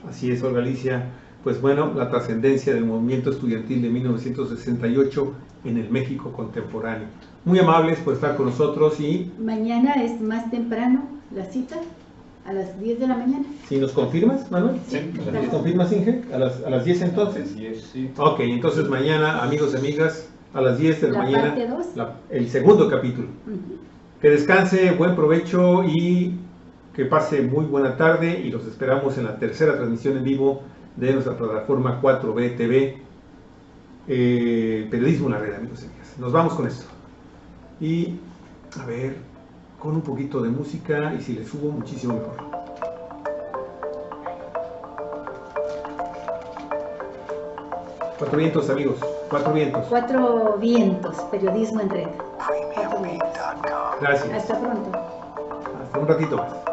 [SPEAKER 1] Así es, Olga Alicia. Pues bueno, la trascendencia del movimiento estudiantil de 1968 en el México contemporáneo. Muy amables por estar con nosotros y...
[SPEAKER 2] Mañana es más temprano la cita, a las 10 de la mañana.
[SPEAKER 1] ¿Sí nos confirmas, Manuel?
[SPEAKER 3] Sí,
[SPEAKER 1] ¿Nos confirmas, Inge? ¿A las 10 entonces?
[SPEAKER 4] A las 10, sí.
[SPEAKER 1] Ok, entonces mañana, amigos y amigas, a las 10 de la mañana,
[SPEAKER 2] parte 2.
[SPEAKER 1] El segundo capítulo. Que descanse, buen provecho y que pase muy buena tarde, y los esperamos en la tercera transmisión en vivo de nuestra plataforma 4B TV, Periodismo en la Red, amigos y amigas. Nos vamos con esto. Y, a ver, con un poquito de música, y si le subo, muchísimo mejor. Cuatro vientos, amigos. Cuatro vientos.
[SPEAKER 2] Cuatro vientos, periodismo en red.
[SPEAKER 1] Gracias.
[SPEAKER 2] Hasta pronto.
[SPEAKER 1] Hasta un ratito más.